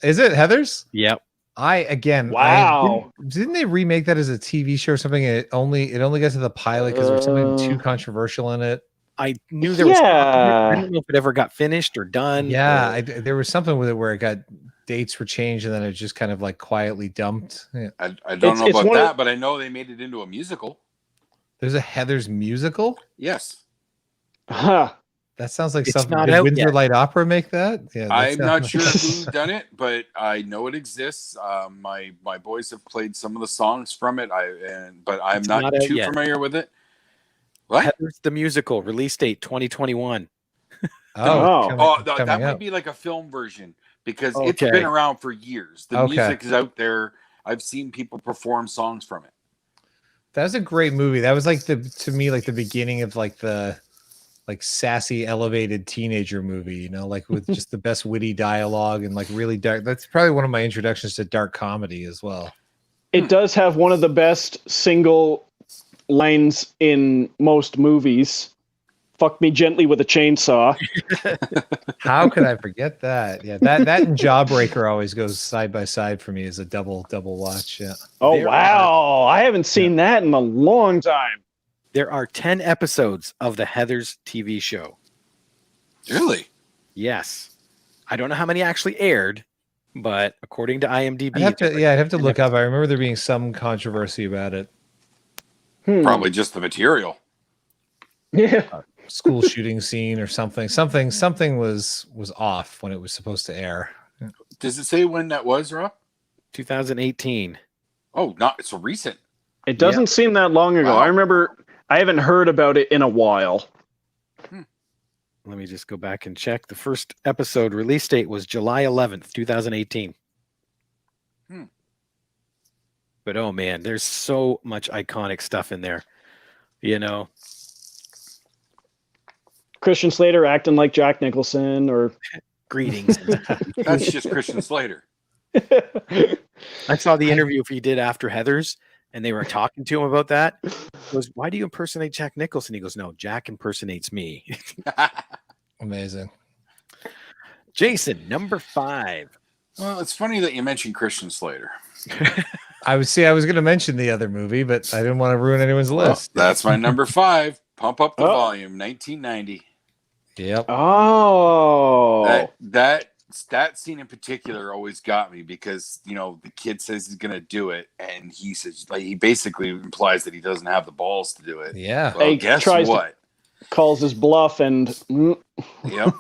Is it Heathers? Yep. Wow. Didn't they remake that as a TV show or something? It only got to the pilot because there was something too controversial in it. I knew there was. I don't know if it ever got finished or done. Yeah, there was something with it where it got dates were changed and then it just kind of quietly dumped. Yeah. I don't know about that, but I know they made it into a musical. There's a Heathers musical? Yes. Huh. That sounds like It's something. not Did out Windsor yet. Light Opera make that? Yeah, I'm not sure who's done it, but I know it exists. My boys have played some of the songs from it. But I'm It's not not out too yet. familiar with it. What? Heathers the musical, release date 2021. That might be like a film version because it's been around for years. The music is out there. I've seen people perform songs from it. That was a great movie. That was to me the beginning of the sassy elevated teenager movie, with just the best witty dialogue and really dark. That's probably one of my introductions to dark comedy as well. It does have one of the best single lines in most movies. Fuck me gently with a chainsaw. How could I forget that? Yeah, that and Jawbreaker always goes side by side for me as a double watch. Yeah. Oh, wow. I haven't seen that in a long time. There are 10 episodes of the Heathers TV show. Really? Yes. I don't know how many actually aired, but according to IMDb, I'd have to look up. I remember there being some controversy about it. Probably just the material. Yeah. School shooting scene or something. Something was off when it was supposed to air. Does it say when that was, Rob? 2018. Oh, not so recent. It doesn't seem that long ago. Wow. I remember I haven't heard about it in a while. Let me just go back and check. The first episode release date was July 11th, 2018. But oh man, there's so much iconic stuff in there. Christian Slater acting like Jack Nicholson or greetings. That's just Christian Slater. I saw the interview he did after Heathers, and they were talking to him about that. He goes, "Why do you impersonate Jack Nicholson?" He goes, "No, Jack impersonates me." Amazing. Jason, number 5. Well, it's funny that you mentioned Christian Slater. I was going to mention the other movie, but I didn't want to ruin anyone's list. That's my number 5. Pump Up the Volume, 1990. Yep. Oh, That scene in particular always got me because, you know, the kid says he's going to do it, and he says, like, he basically implies that he doesn't have the balls to do it. Yeah. Well, He guess tries to- what? calls his bluff and Yep.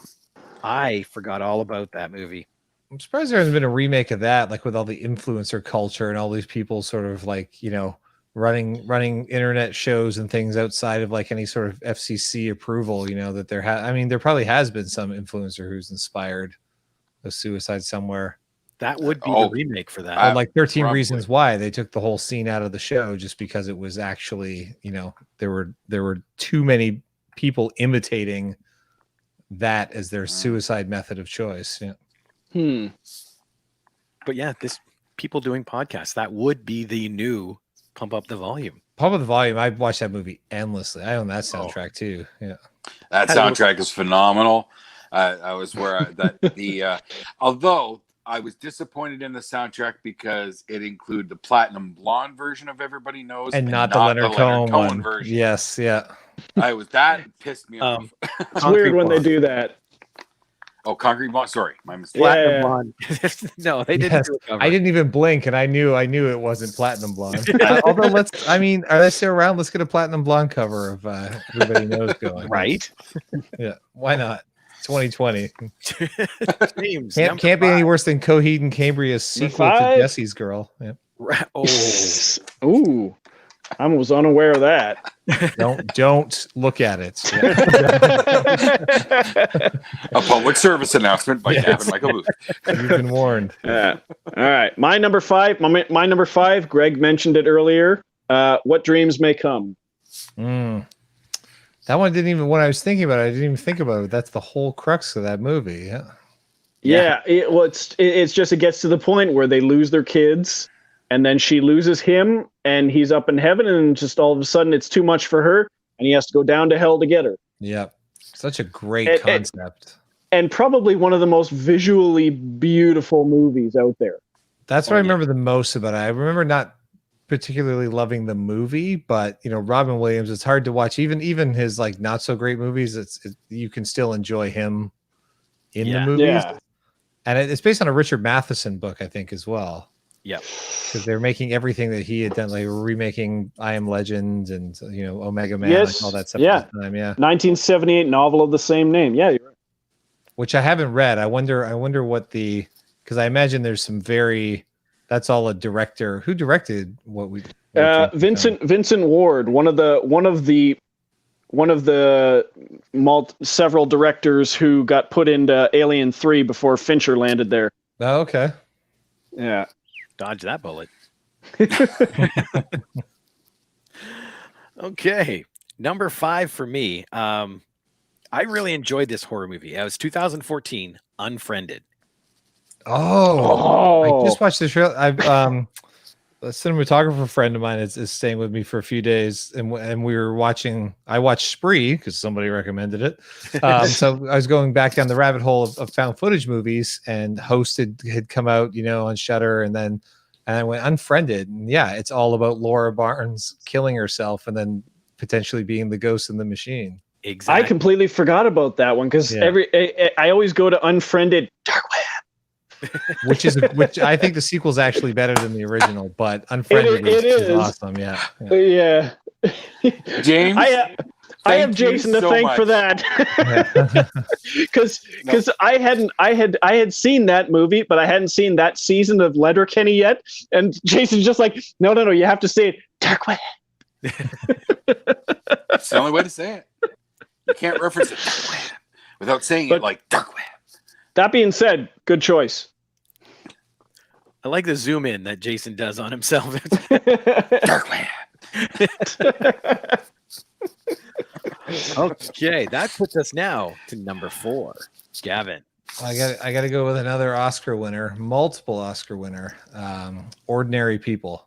I forgot all about that movie. I'm surprised there hasn't been a remake of that, like with all the influencer culture and all these people sort of like, you know, running internet shows and things outside of like any sort of FCC approval, you know, that I mean, there probably has been some influencer who's inspired a suicide somewhere. That would be the remake for that. Or like 13 probably. Reasons Why, they took the whole scene out of the show just because it was actually, you know, there were too many people imitating that as their suicide method of choice. Yeah. But yeah, this people doing podcasts, that would be the new Pump Up the Volume. Pump Up the Volume. I watched that movie endlessly. I own that soundtrack too. Yeah. That soundtrack is phenomenal. I was where although I was disappointed in the soundtrack because it included the Platinum Blonde version of Everybody Knows And not the Leonard Cohen one. version. Yes, yeah. That pissed me off. it's weird when they do that. Oh, Concrete Blonde. Sorry, my mistake. Platinum Blonde. No, they didn't Yes. do a cover. I didn't even blink, and I knew it wasn't Platinum Blonde. Although are they still around? Let's get a Platinum Blonde cover of Everybody Knows going. Right? Yeah. Why not? 2020. James, Can't be any worse than Coheed and Cambria's sequel to 5? Jesse's Girl. Yeah. Ooh, I was unaware of that. Don't look at it. A public service announcement by Yes. Gavin Michael Booth. You've been warned. All right, my number 5. My number 5. Greg mentioned it earlier. What Dreams May Come. That one didn't even. When I was thinking about it, I didn't even think about it. That's the whole crux of that movie. Yeah. It's just it gets to the point where they lose their kids, and then she loses him, and he's up in heaven, and just all of a sudden it's too much for her, and he has to go down to hell to get her. Yep. Such a great concept. And probably one of the most visually beautiful movies out there. That's what I remember the most about it. I remember not particularly loving the movie, but you know, Robin Williams, it's hard to watch even his like not so great movies. You can still enjoy him in the movies. Yeah. And it's based on a Richard Matheson book, I think, as well. Yep. Because they're making everything that he had done, like remaking I Am Legend and, you know, Omega Man, Yes. and all that stuff. Yeah. At the time, yeah. 1978 novel of the same name. Yeah, you're right. Which I haven't read. I wonder what because I imagine there's some that's all a director. Who directed what we? Vincent Ward, one of the several directors who got put into Alien 3 before Fincher landed there. Oh, okay. Yeah. Dodge that bullet. Okay. Number 5 for me. I really enjoyed this horror movie. It was 2014, Unfriended. Oh, I just watched the trailer. I've a cinematographer friend of mine is staying with me for a few days, and we were watching. I watched Spree because somebody recommended it. So I was going back down the rabbit hole of found footage movies, and Hosted had come out, you know, on Shudder, and I went Unfriended, and yeah, it's all about Laura Barnes killing herself and then potentially being the ghost in the machine. Exactly. I completely forgot about that one because I always go to Unfriended Dark Web. which I think the sequel is actually better than the original, but Unfriended is awesome. Yeah. Yeah. James, I have Jason to thank for that because I had seen that movie, but I hadn't seen that season of Letterkenny yet. And Jason's just like, no, you have to say it, Dark Web. It's the only way to say it. You can't reference it Dark Web without saying it like Dark Web. That being said, good choice. I like the zoom in that Jason does on himself. Dark Web. Okay, that puts us now to number 4. Gavin, I got to go with another Oscar winner, multiple Oscar winner, Ordinary People.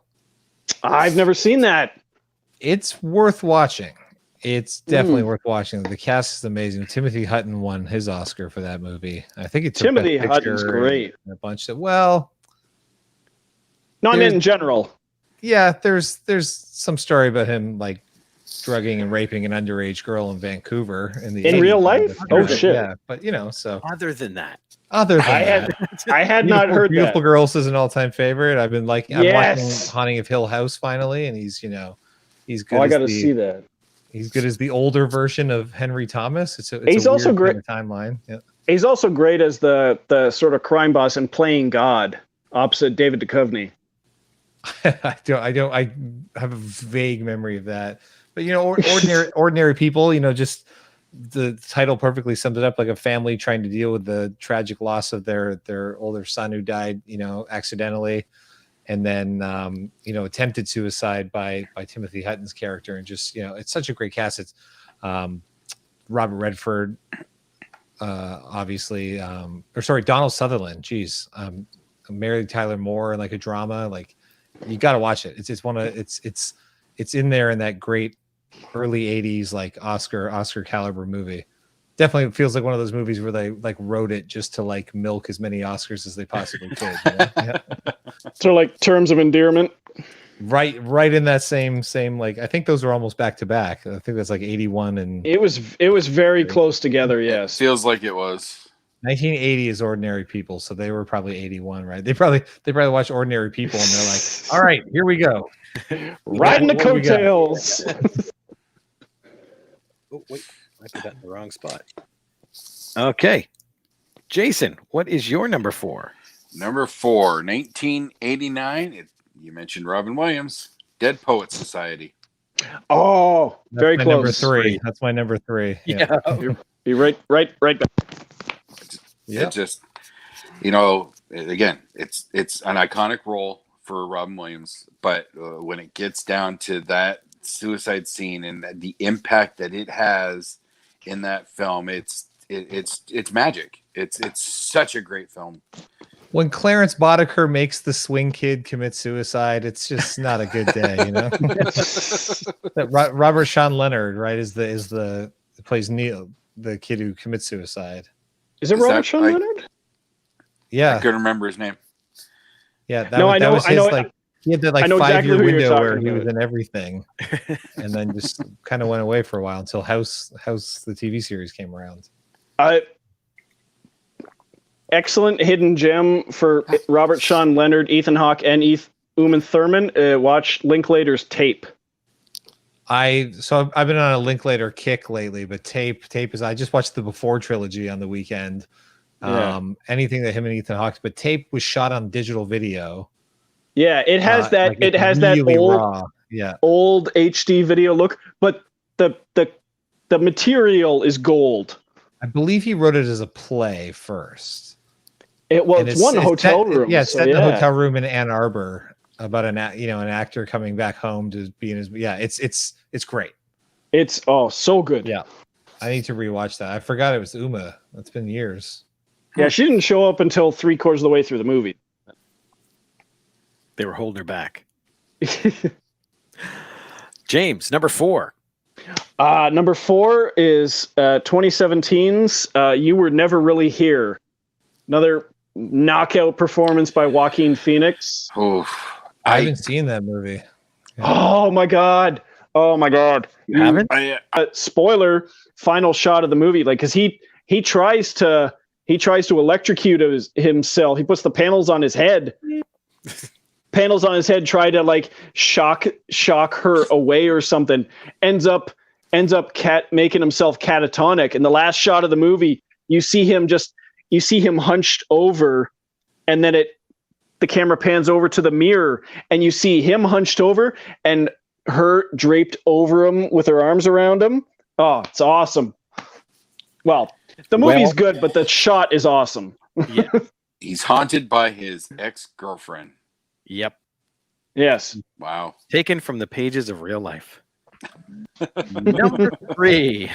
I've never seen that. It's worth watching. It's definitely worth watching. The cast is amazing. Timothy Hutton won his Oscar for that movie. I think it took Timothy Best Hutton's Picture great. and a bunch of, well, No, I meant in general. yeah, there's some story about him like drugging and raping an underage girl in Vancouver in the In 80s. real life? Oh, shit. Yeah, but you know, so Other than that, other than I had not heard Beautiful that. Girls is an all-time favorite. I've been like, I'm Yes. watching Haunting of Hill House finally, and he's good. Oh, I as got to the- see that. He's good as the older version of Henry Thomas. It's He's a also weird great- kind of timeline. Yeah. He's also great as the sort of crime boss in Playing God, opposite David Duchovny. I have a vague memory of that, but you know, ordinary people. You know, just the title perfectly sums it up. Like a family trying to deal with the tragic loss of their older son who died, you know, accidentally, and then you know, attempted suicide by Timothy Hutton's character, and just, you know, it's such a great cast. It's Robert Redford, obviously, or sorry, Donald Sutherland. Geez, Mary Tyler Moore, like a drama. Like, you got to watch it. It's one of it's in there in that great early '80s like Oscar caliber movie. Definitely feels like one of those movies where they like wrote it just to like milk as many Oscars as they possibly could. You know? Yeah. So like Terms of Endearment. Right in that same like, I think those are almost back to back. I think that's like 81 and It was very close together. Yes. Feels like it was. 1980 is Ordinary People, so they were probably 81, right? They probably watched Ordinary People and they're like, all right, here we go. Riding the What do we got? coattails. oh wait, I put that in the wrong spot. Okay, Jason, what is your number 4? Number 4, 1989. You mentioned Robin Williams, Dead Poets Society. Oh, That's very my close. number 3. That's my number 3. Yeah. Be right back. Yeah. It just, you know, again, it's an iconic role for Robin Williams, but when it gets down to that suicide scene and the impact that it has in that film, it's magic. It's such a great film. When Clarence Boddicker makes the swing kid commit suicide, it's just not a good day, you know. That Robert Sean Leonard, right, is the plays Neil, the kid who commits suicide. Is it Is Robert that- Sean I- Leonard? I Yeah, couldn't remember his name. yeah. That No, was, I that know- was I his know- like. He had that like I know 5-year exactly who you're window where talking he was about. in everything, and then just kind of went away for a while until House the TV series came around. Excellent hidden gem for Robert Sean Leonard, Ethan Hawke, and Uma Thurman. Watch Linklater's Tape. So I've been on a Linklater kick lately, but Tape is, I just watched the Before trilogy on the weekend. Yeah. Anything that him and Ethan Hawke, but Tape was shot on digital video. Yeah, it has that. Like, it it's has really that old raw. Yeah, old HD video look, but the material is gold. I believe he wrote it as a play first. Well, And it's one hotel set, room. Yeah, it's so set in a yeah. hotel room in Ann Arbor about an actor coming back home to be in his. Yeah, it's great. It's so good. Yeah, I need to rewatch that. I forgot it was Uma. That's been years. Yeah, she didn't show up until 3/4 of the way through the movie. They were holding her back. James, number 4. Number 4 is 2017's You Were Never Really Here. Another knockout performance by Joaquin Phoenix. Oof. I haven't seen that movie. Oh my god. You haven't? Spoiler, final shot of the movie, like, because he tries to electrocute himself. He puts the panels on his head. Try to like shock her away or something. Ends up making himself catatonic. And the last shot of the movie, you see him hunched over, and then the camera pans over to the mirror, and you see him hunched over and her draped over him with her arms around him. Oh, it's awesome. Well, the movie's good, but the shot is awesome. Yeah. He's haunted by his ex-girlfriend. Yep. Yes. Wow. Taken from the pages of real life. Number 3.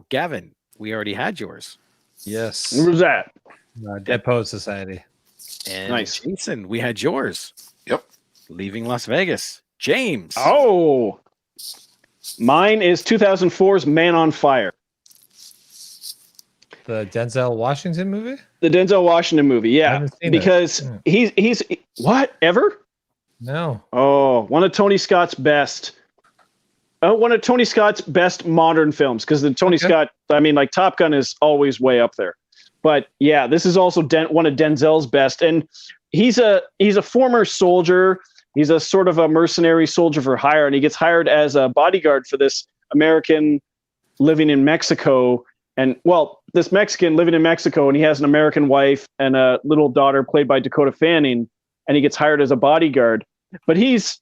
Gavin, we already had yours. Yes. What was that? Dead Poet Society. And Nice. Jason, we had yours. Yep. Leaving Las Vegas. James. Oh, mine is 2004's Man on Fire, The Denzel Washington movie? the Denzel Washington movie. I Yeah, haven't seen because it. he's what ever? No. Oh, one of Tony Scott's best. One of Tony Scott's best modern films, because the Tony Scott, I mean, like Top Gun is always way up there. But yeah, this is also one of Denzel's best, and he's a former soldier. He's a sort of a mercenary soldier for hire, and he gets hired as a bodyguard for this American living in Mexico. And well, this Mexican living in Mexico, and he has an American wife and a little daughter played by Dakota Fanning, and he gets hired as a bodyguard. But he's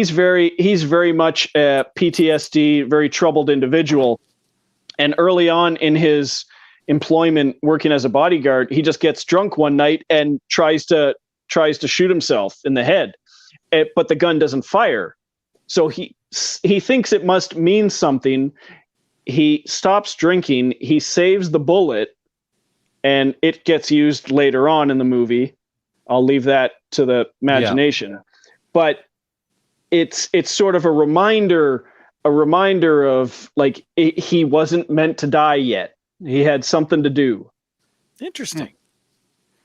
very much a PTSD, very troubled individual. And early on in his employment working as a bodyguard, he just gets drunk one night and tries to shoot himself in the head. But the gun doesn't fire. So he thinks it must mean something. He stops drinking, he saves the bullet, and it gets used later on in the movie. I'll leave that to the imagination. Yeah. But it's sort of a reminder of like he wasn't meant to die yet. He had something to do. Interesting.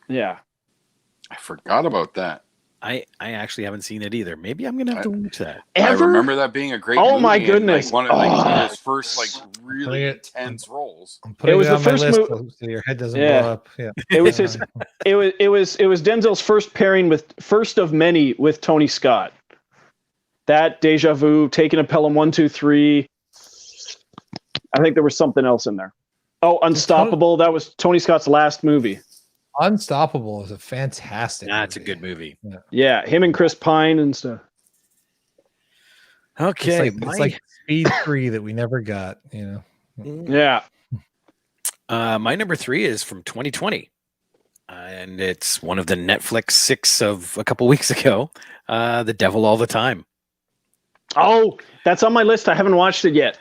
Yeah. I forgot about that. I actually haven't seen it either. Maybe I'm gonna have to watch that. I remember that being a great movie. Oh my goodness. Like one of his first like really intense roles. It was the first movie. So your head doesn't blow up. Yeah. It was it was Denzel's first pairing first of many with Tony Scott. That, Deja Vu, Taking a Pelham 1, 2, 3. I think there was something else in there. Oh, Unstoppable. That was Tony Scott's last movie. Unstoppable is a fantastic movie. That's a good movie. Yeah, him and Chris Pine and stuff. Okay. It's like Speed 3 that we never got, you know. Yeah. My number 3 is from 2020. And it's one of the Netflix 6 of a couple weeks ago. The Devil All the Time. Oh, that's on my list. I haven't watched it yet.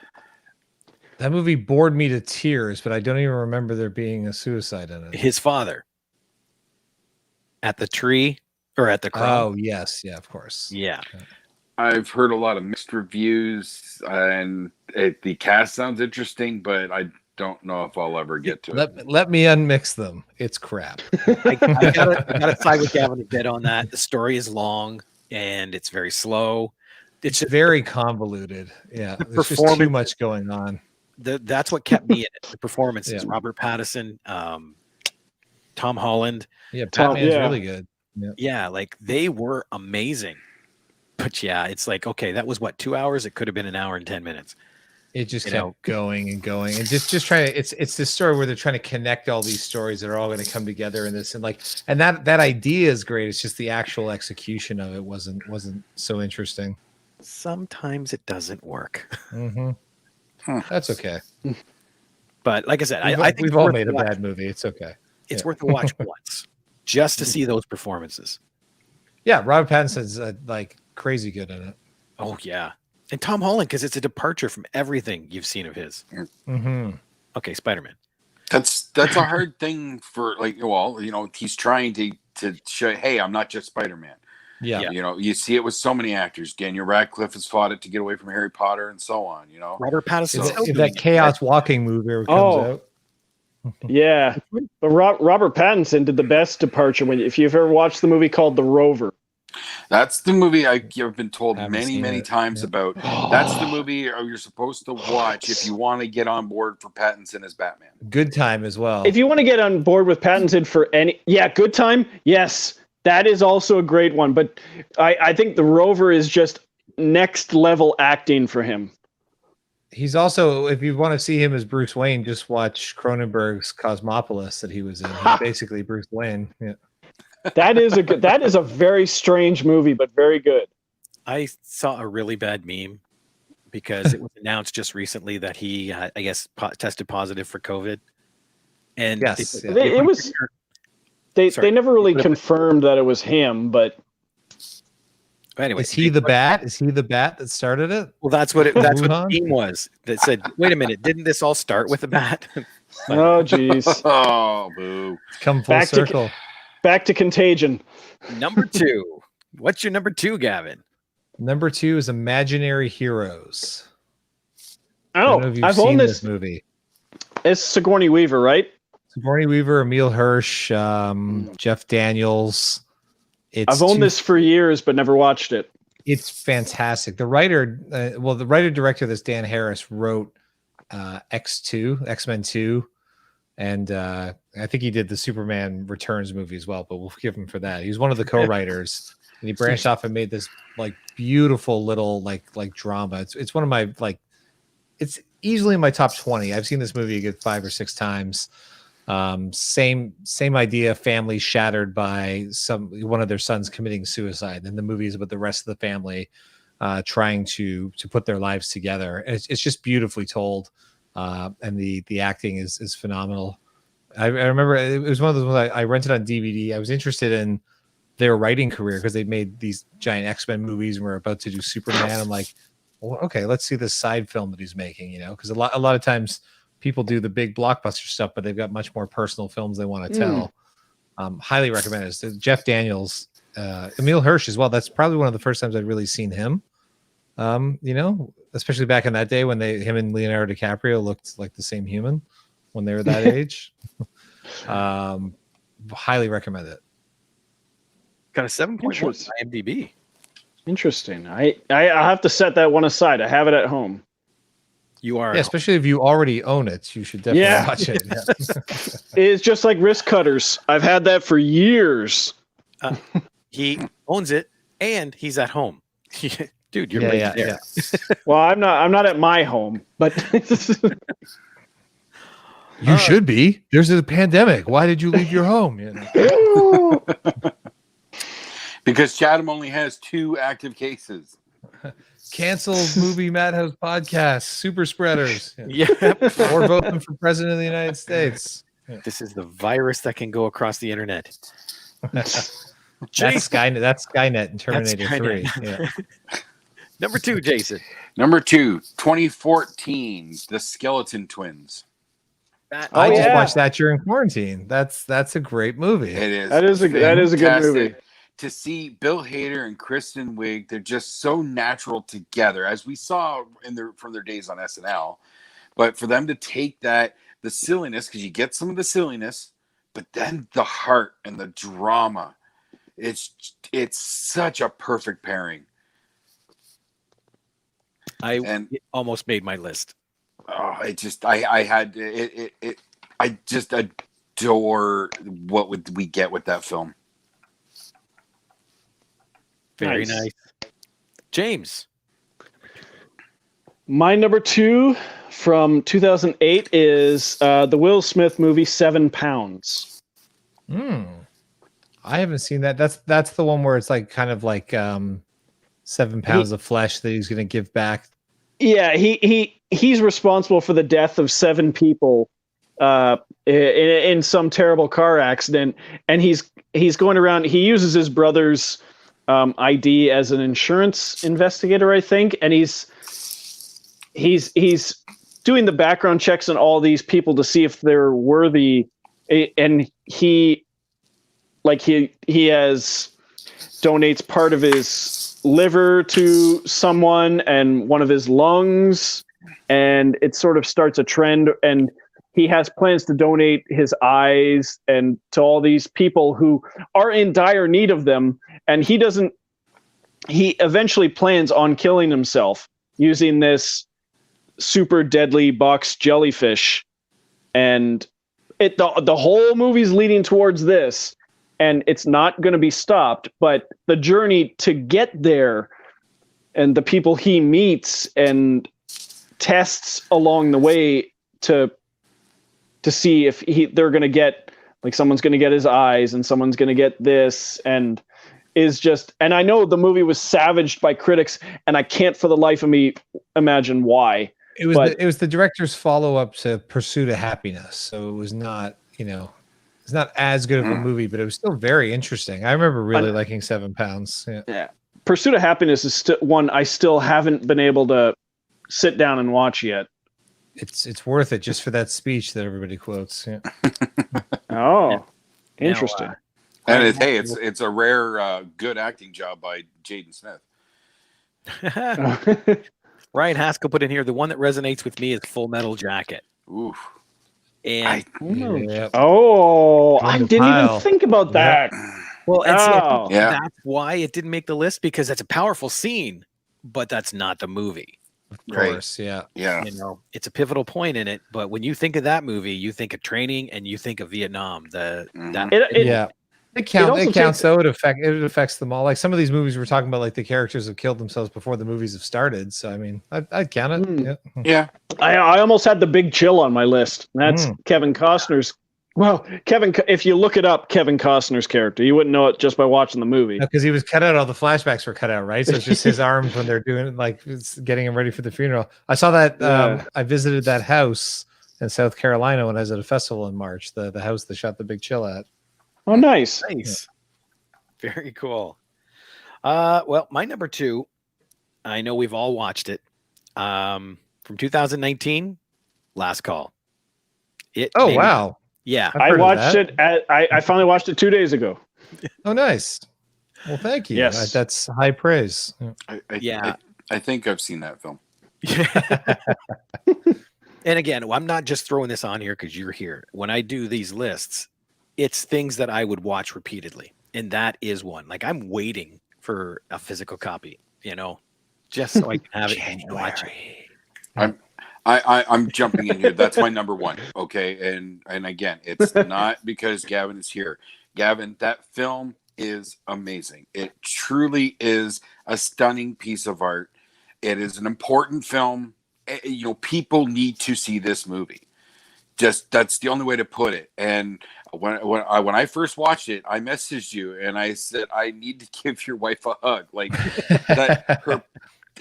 That movie bored me to tears, but I don't even remember there being a suicide in it. His father. At the tree or at the crown. Oh, yes. Yeah, of course. Yeah. I've heard a lot of mixed reviews, and the cast sounds interesting, but I don't know if I'll ever get to it. Let me unmix them. It's crap. I gotta side with Gavin a bit on that. The story is long and it's very slow. It's just very convoluted. Yeah, there's just too much going on. That's what kept me in it. The performances. Robert Pattinson, Tom Holland. Yeah, Batman's really good. Yeah, like they were amazing. But yeah, it's like, okay, that was what, 2 hours? It could have been an hour and 10 minutes. It just kept going and going, and just trying to. It's this story where they're trying to connect all these stories that are all going to come together in this, and that idea is great. It's just the actual execution of it wasn't so interesting. Sometimes it doesn't work. Mm-hmm. That's okay. But like I said, I think we've all made a bad movie. It's okay. It's worth a watch once, just to see those performances. Yeah, Robert Pattinson's like crazy good in it. Oh yeah. And Tom Holland, because it's a departure from everything you've seen of his. Mm-hmm. Okay, Spider-Man. That's a hard thing for he's trying to show, hey, I'm not just Spider-Man. Yeah. You see it with so many actors. Daniel Radcliffe has fought it to get away from Harry Potter and so on. Robert Pattinson. If that Chaos Walking movie comes out. Yeah, but Robert Pattinson did the best departure if you've ever watched the movie called The Rover. That's the movie I've been told many times about. That's the movie you're supposed to watch if you want to get on board for Pattinson as Batman. Good Time as well. If you want to get on board with Pattinson for Good Time, yes, that is also a great one. But I think The Rover is just next level acting for him. He's also, if you want to see him as Bruce Wayne, just watch Cronenberg's Cosmopolis that he was in. He's basically Bruce Wayne. Yeah. That is a very strange movie, but very good. I saw a really bad meme because it was announced just recently that he, I guess, tested positive for COVID. And yes, they never really confirmed that it was him, but anyway, is he the bat? Is he the bat that started it? Well, that's what the meme was. That said, wait a minute, didn't this all start with a bat? Oh, jeez. Oh, boo. Come full Back to- circle. Back to Contagion. Number 2. What's your number 2, Gavin? Number 2 is Imaginary Heroes. I don't know Oh, if you've I've seen owned this this. movie. It's Sigourney Weaver, right? Sigourney Weaver, Emile Hirsch, Jeff Daniels. I've owned this for years, but never watched it. It's fantastic. The writer, the writer-director, this Dan Harris, wrote X-Men 2, and I think he did the Superman Returns movie as well, but we'll forgive him for that. He was one of the co-writers, and he branched off and made this like beautiful little like drama. It's one of my it's easily in my top 20. I've seen this movie a good 5 or 6 times. Same idea, family shattered by one of their sons committing suicide. Then the movie is about the rest of the family trying to put their lives together. It's just beautifully told, and the acting is phenomenal. I remember it was one of those ones I rented on DVD. I was interested in their writing career because they made these giant X-Men movies and we're about to do Superman. I'm like, well, okay, let's see this side film that he's making, because a lot of times people do the big blockbuster stuff, but they've got much more personal films they want to tell. Highly recommend it. It's Jeff Daniels, Emile Hirsch as well. That's probably one of the first times I'd really seen him. Especially back in that day when him and Leonardo DiCaprio looked like the same human when they were that age. Highly recommend it. Got a 7.1 IMDb. Interesting. I have to set that one aside. I have it at home. You are. Yeah, especially if you already own it, you should definitely watch it. Yeah. It's just like Wrist Cutters. I've had that for years. He owns it and he's at home. Dude, you're Yeah, right there. Well, I'm not at my home, but You should be. There's a pandemic. Why did you leave your home? Because Chatham only has 2 active cases. Canceled movie Madhouse podcast, super spreaders. Yeah. Or voting for president of the United States. This is the virus that can go across the internet. That's Skynet in Terminator Skynet. 3. Yeah. Number 2, Jason. Number 2, 2014, The Skeleton Twins. I just watched that during quarantine. That's a great movie. It is. that is a good movie. To see Bill Hader and Kristen Wiig, they're just so natural together, as we saw from their days on SNL. But for them to take the silliness, because you get some of the silliness, but then the heart and the drama, it's such a perfect pairing. It almost made my list. Oh, I just adore what would we get with that film. Very nice. James. My number 2 from 2008 is the Will Smith movie 7 Pounds. I haven't seen that. That's the one where it's like kind of like 7 pounds of flesh that he's going to give back. Yeah, he's responsible for the death of 7 people in some terrible car accident, and he's going around. He uses his brother's ID as an insurance investigator, I think, and he's doing the background checks on all these people to see if they're worthy, and he donates part of his liver to someone and one of his lungs, and it sort of starts a trend, and he has plans to donate his eyes and to all these people who are in dire need of them. And he eventually plans on killing himself using this super deadly box jellyfish. And the whole movie's leading towards this, and it's not going to be stopped, but the journey to get there and the people he meets and tests along the way to see if they're going to get, like, someone's going to get his eyes and someone's going to get this, and I know the movie was savaged by critics, and I can't for the life of me imagine why. It was the director's follow-up to Pursuit of Happiness. So it was not, it's not as good of a movie, but it was still very interesting. I remember really liking 7 Pounds. Yeah. Pursuit of Happiness is one I still haven't been able to sit down and watch yet. it's worth it just for that speech that everybody quotes. Yeah. Oh, interesting. And it's a rare good acting job by Jaden Smith. Ryan Haskell put in here, the one that resonates with me is Full Metal Jacket. Oof. And Oh, I In the didn't even pile. think about that. well, and see, I Oh, think that's why it didn't make the list, because it's a powerful scene, but that's not the movie. Of course, yeah. Yeah. You know, it's a pivotal point in it, but when you think of that movie, you think of training and you think of Vietnam. It counts. also It counts takes- though. It affects them all. Like some of these movies we're talking about, like the characters have killed themselves before the movies have started. So I mean, I'd count it. Hmm. Yeah. Yeah. I almost had The Big Chill on my list. That's Kevin Costner's. Well, if you look it up, Kevin Costner's character, you wouldn't know it just by watching the movie. Because he was cut out. All the flashbacks were cut out, right? So it's just his arms when they're doing like it's getting him ready for the funeral. I saw that. Yeah. I visited that house in South Carolina when I was at a festival in March. The house they shot The Big Chill at. Oh, nice. Nice. Very cool. Well, my number 2, I know we've all watched it. From 2019, Last Call. Oh wow! Yeah. I've I heard of watched that. it. I finally watched it 2 days ago. Oh, nice. Well, thank you. Yes. That's high praise. I think I've seen that film. And again, I'm not just throwing this on here because you're here. When I do these lists, it's things that I would watch repeatedly. And that is one. Like, I'm waiting for a physical copy, just so I can have it and watch it. I'm jumping in here. That's my number 1. Okay. And again, it's not because Gavin is here. Gavin, that film is amazing. It truly is a stunning piece of art. It is an important film. People need to see this movie. Just that's the only way to put it. And when I first watched it, I messaged you and I said, I need to give your wife a hug. Like that,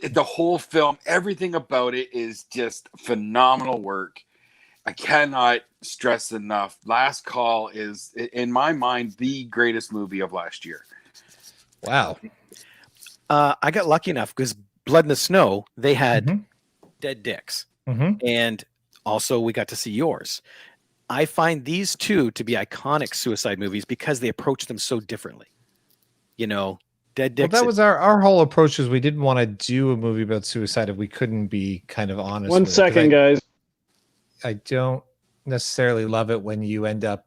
the whole film, everything about it is just phenomenal work. I cannot stress enough. Last Call is, in my mind, the greatest movie of last year. Wow. I got lucky enough because Blood in the Snow, they had dead dicks. And also we got to see yours. I find these two to be iconic suicide movies because they approach them so differently. Dead dicks. Well, that was our whole approach. Was we didn't want to do a movie about suicide if we couldn't be kind of honest. One second, guys. I don't necessarily love it when you end up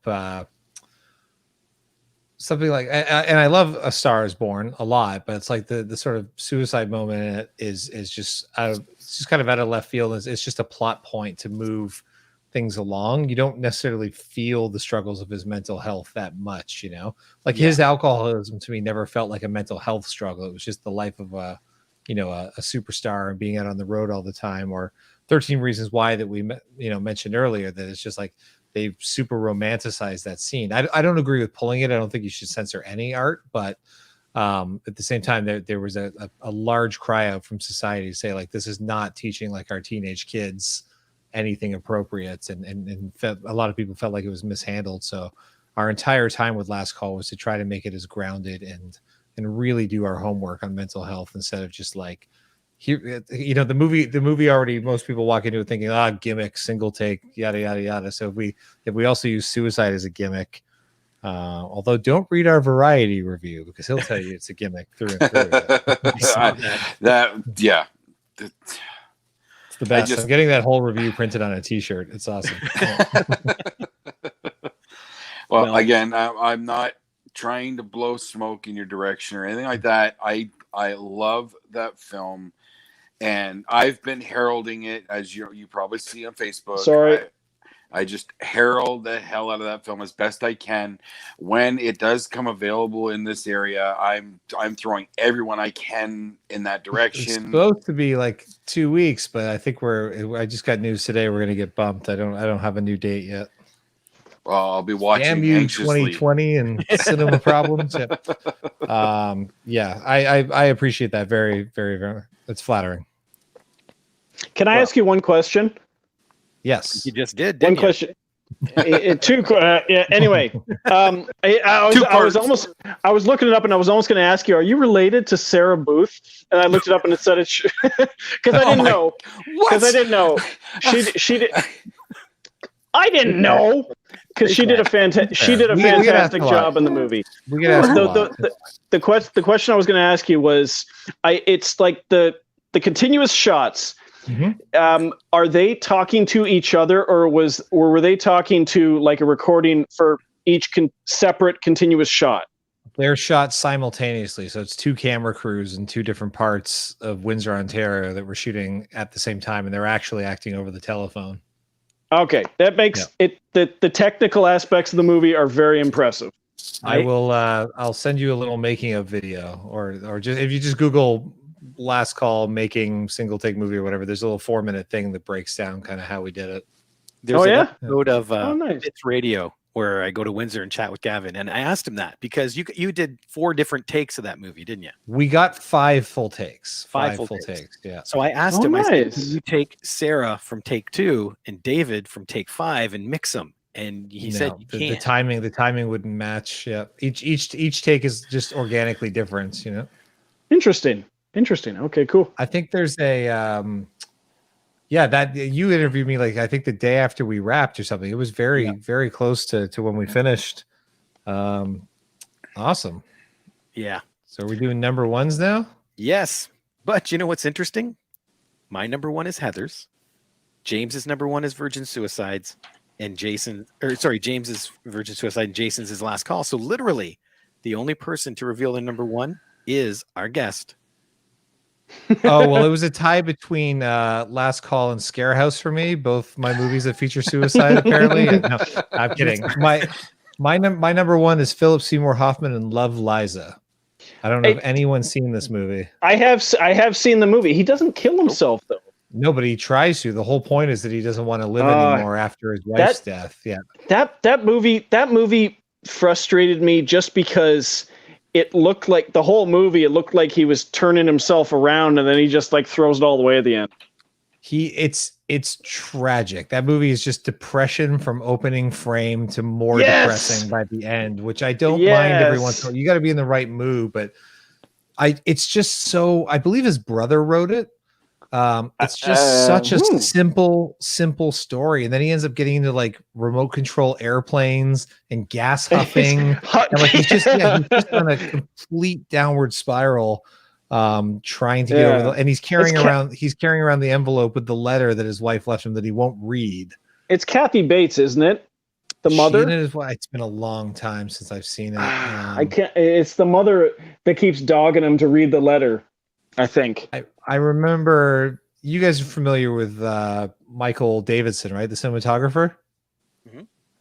something like, and I love A Star Is Born a lot, but it's like the sort of suicide moment in it is just it's just kind of out of left field. It's just a plot point to move things along. You don't necessarily feel the struggles of his mental health that much, like his alcoholism to me never felt like a mental health struggle. It was just the life of a superstar and being out on the road all the time, or 13 Reasons Why that we mentioned earlier, that it's just like they super romanticize that scene. I don't agree with pulling it. I don't think you should censor any art, but at the same time, there was a large cry out from society to say, like, this is not teaching like our teenage kids anything appropriate, and a lot of people felt like it was mishandled. So our entire time with Last Call was to try to make it as grounded and really do our homework on mental health instead of just like, here, the movie already, most people walk into it thinking, gimmick, single take, yada yada yada. So if we also use suicide as a gimmick, although don't read our Variety review because he'll tell you it's a gimmick through and through. It's the best. I'm getting that whole review printed on a T-shirt. It's awesome. Well, again, I'm not trying to blow smoke in your direction or anything like that. I love that film, and I've been heralding it, as you probably see on Facebook. Sorry. I just herald the hell out of that film as best I can. When it does come available in this area, I'm throwing everyone I can in that direction. It's supposed to be like 2 weeks, but I think I just got news today. We're gonna get bumped. I don't have a new date yet. Well, I'll be watching. Damn you, anxiously. 2020 and cinema problems. Yeah. I appreciate that very, very, very. It's flattering. Can I ask you one question? Yes. You just did. One Didn't you? question. Yeah, anyway, I was looking it up, and I was almost going to ask you, are you related to Sarah Booth? And I looked it up, and it said it because I didn't know. Because I didn't know. She did. I didn't know because she did a fantastic job in the movie. We get asked a lot. The question I was going to ask you was, it's like the continuous shots. Mhm. Are they talking to each other, or were they talking to like a recording for each separate continuous shot? They're shot simultaneously, so it's 2 camera crews in 2 different parts of Windsor, Ontario, that were shooting at the same time, and they're actually acting over the telephone. Okay, that makes it. The technical aspects of the movie are very impressive. I will. I'll send you a little making of video, or just if you just Google "last call making single take movie" or whatever. There's a little 4-minute thing that breaks down kind of how we did it. There's an episode of nice. It's Radio where I go to Windsor and chat with Gavin, and I asked him that because you did 4 different takes of that movie, didn't you? We got 5 full takes. 5 full takes. takes. Yeah. So I asked him. I said, Nice. "Can you take Sarah from take 2 and David from take 5 and mix them?" And he said, "You the can't." the timing wouldn't match. Yeah. Each take is just organically different. Interesting. Okay, cool. I think there's a that you interviewed me like I think the day after we wrapped or something. It was very close to when we finished. Awesome. Yeah. So are we doing number 1s now? Yes. But you know what's interesting? My number 1 is Heather's. James's number 1 is Virgin Suicides. And James's Virgin Suicide and Jason's his Last Call. So literally, the only person to reveal the number 1 is our guest. Oh, well, it was a tie between Last Call and Scarehouse for me. Both my movies that feature suicide, apparently. No, I'm kidding. My number 1 is Philip Seymour Hoffman and Love, Liza. I don't know if anyone's seen this movie. I have seen the movie. He doesn't kill himself though. No, but he tries to. The whole point is that he doesn't want to live anymore after his wife's death. Yeah. That movie frustrated me just because it looked like the whole movie, it looked like he was turning himself around and then he just like throws it all the way at the end. It's tragic. That movie is just depression from opening frame to more depressing by the end, which I don't mind every once in a while. You got to be in the right mood, but it's just so, I believe his brother wrote it. It's just such a simple story, and then he ends up getting into like remote control airplanes and gas huffing, and like he's just on a complete downward spiral, trying to get over. And he's carrying around the envelope with the letter that his wife left him that he won't read. It's Kathy Bates, isn't it? The mother. It's been a long time since I've seen it. I can't. It's the mother that keeps dogging him to read the letter. I think. I remember you guys are familiar with Michael Davidson, right? The cinematographer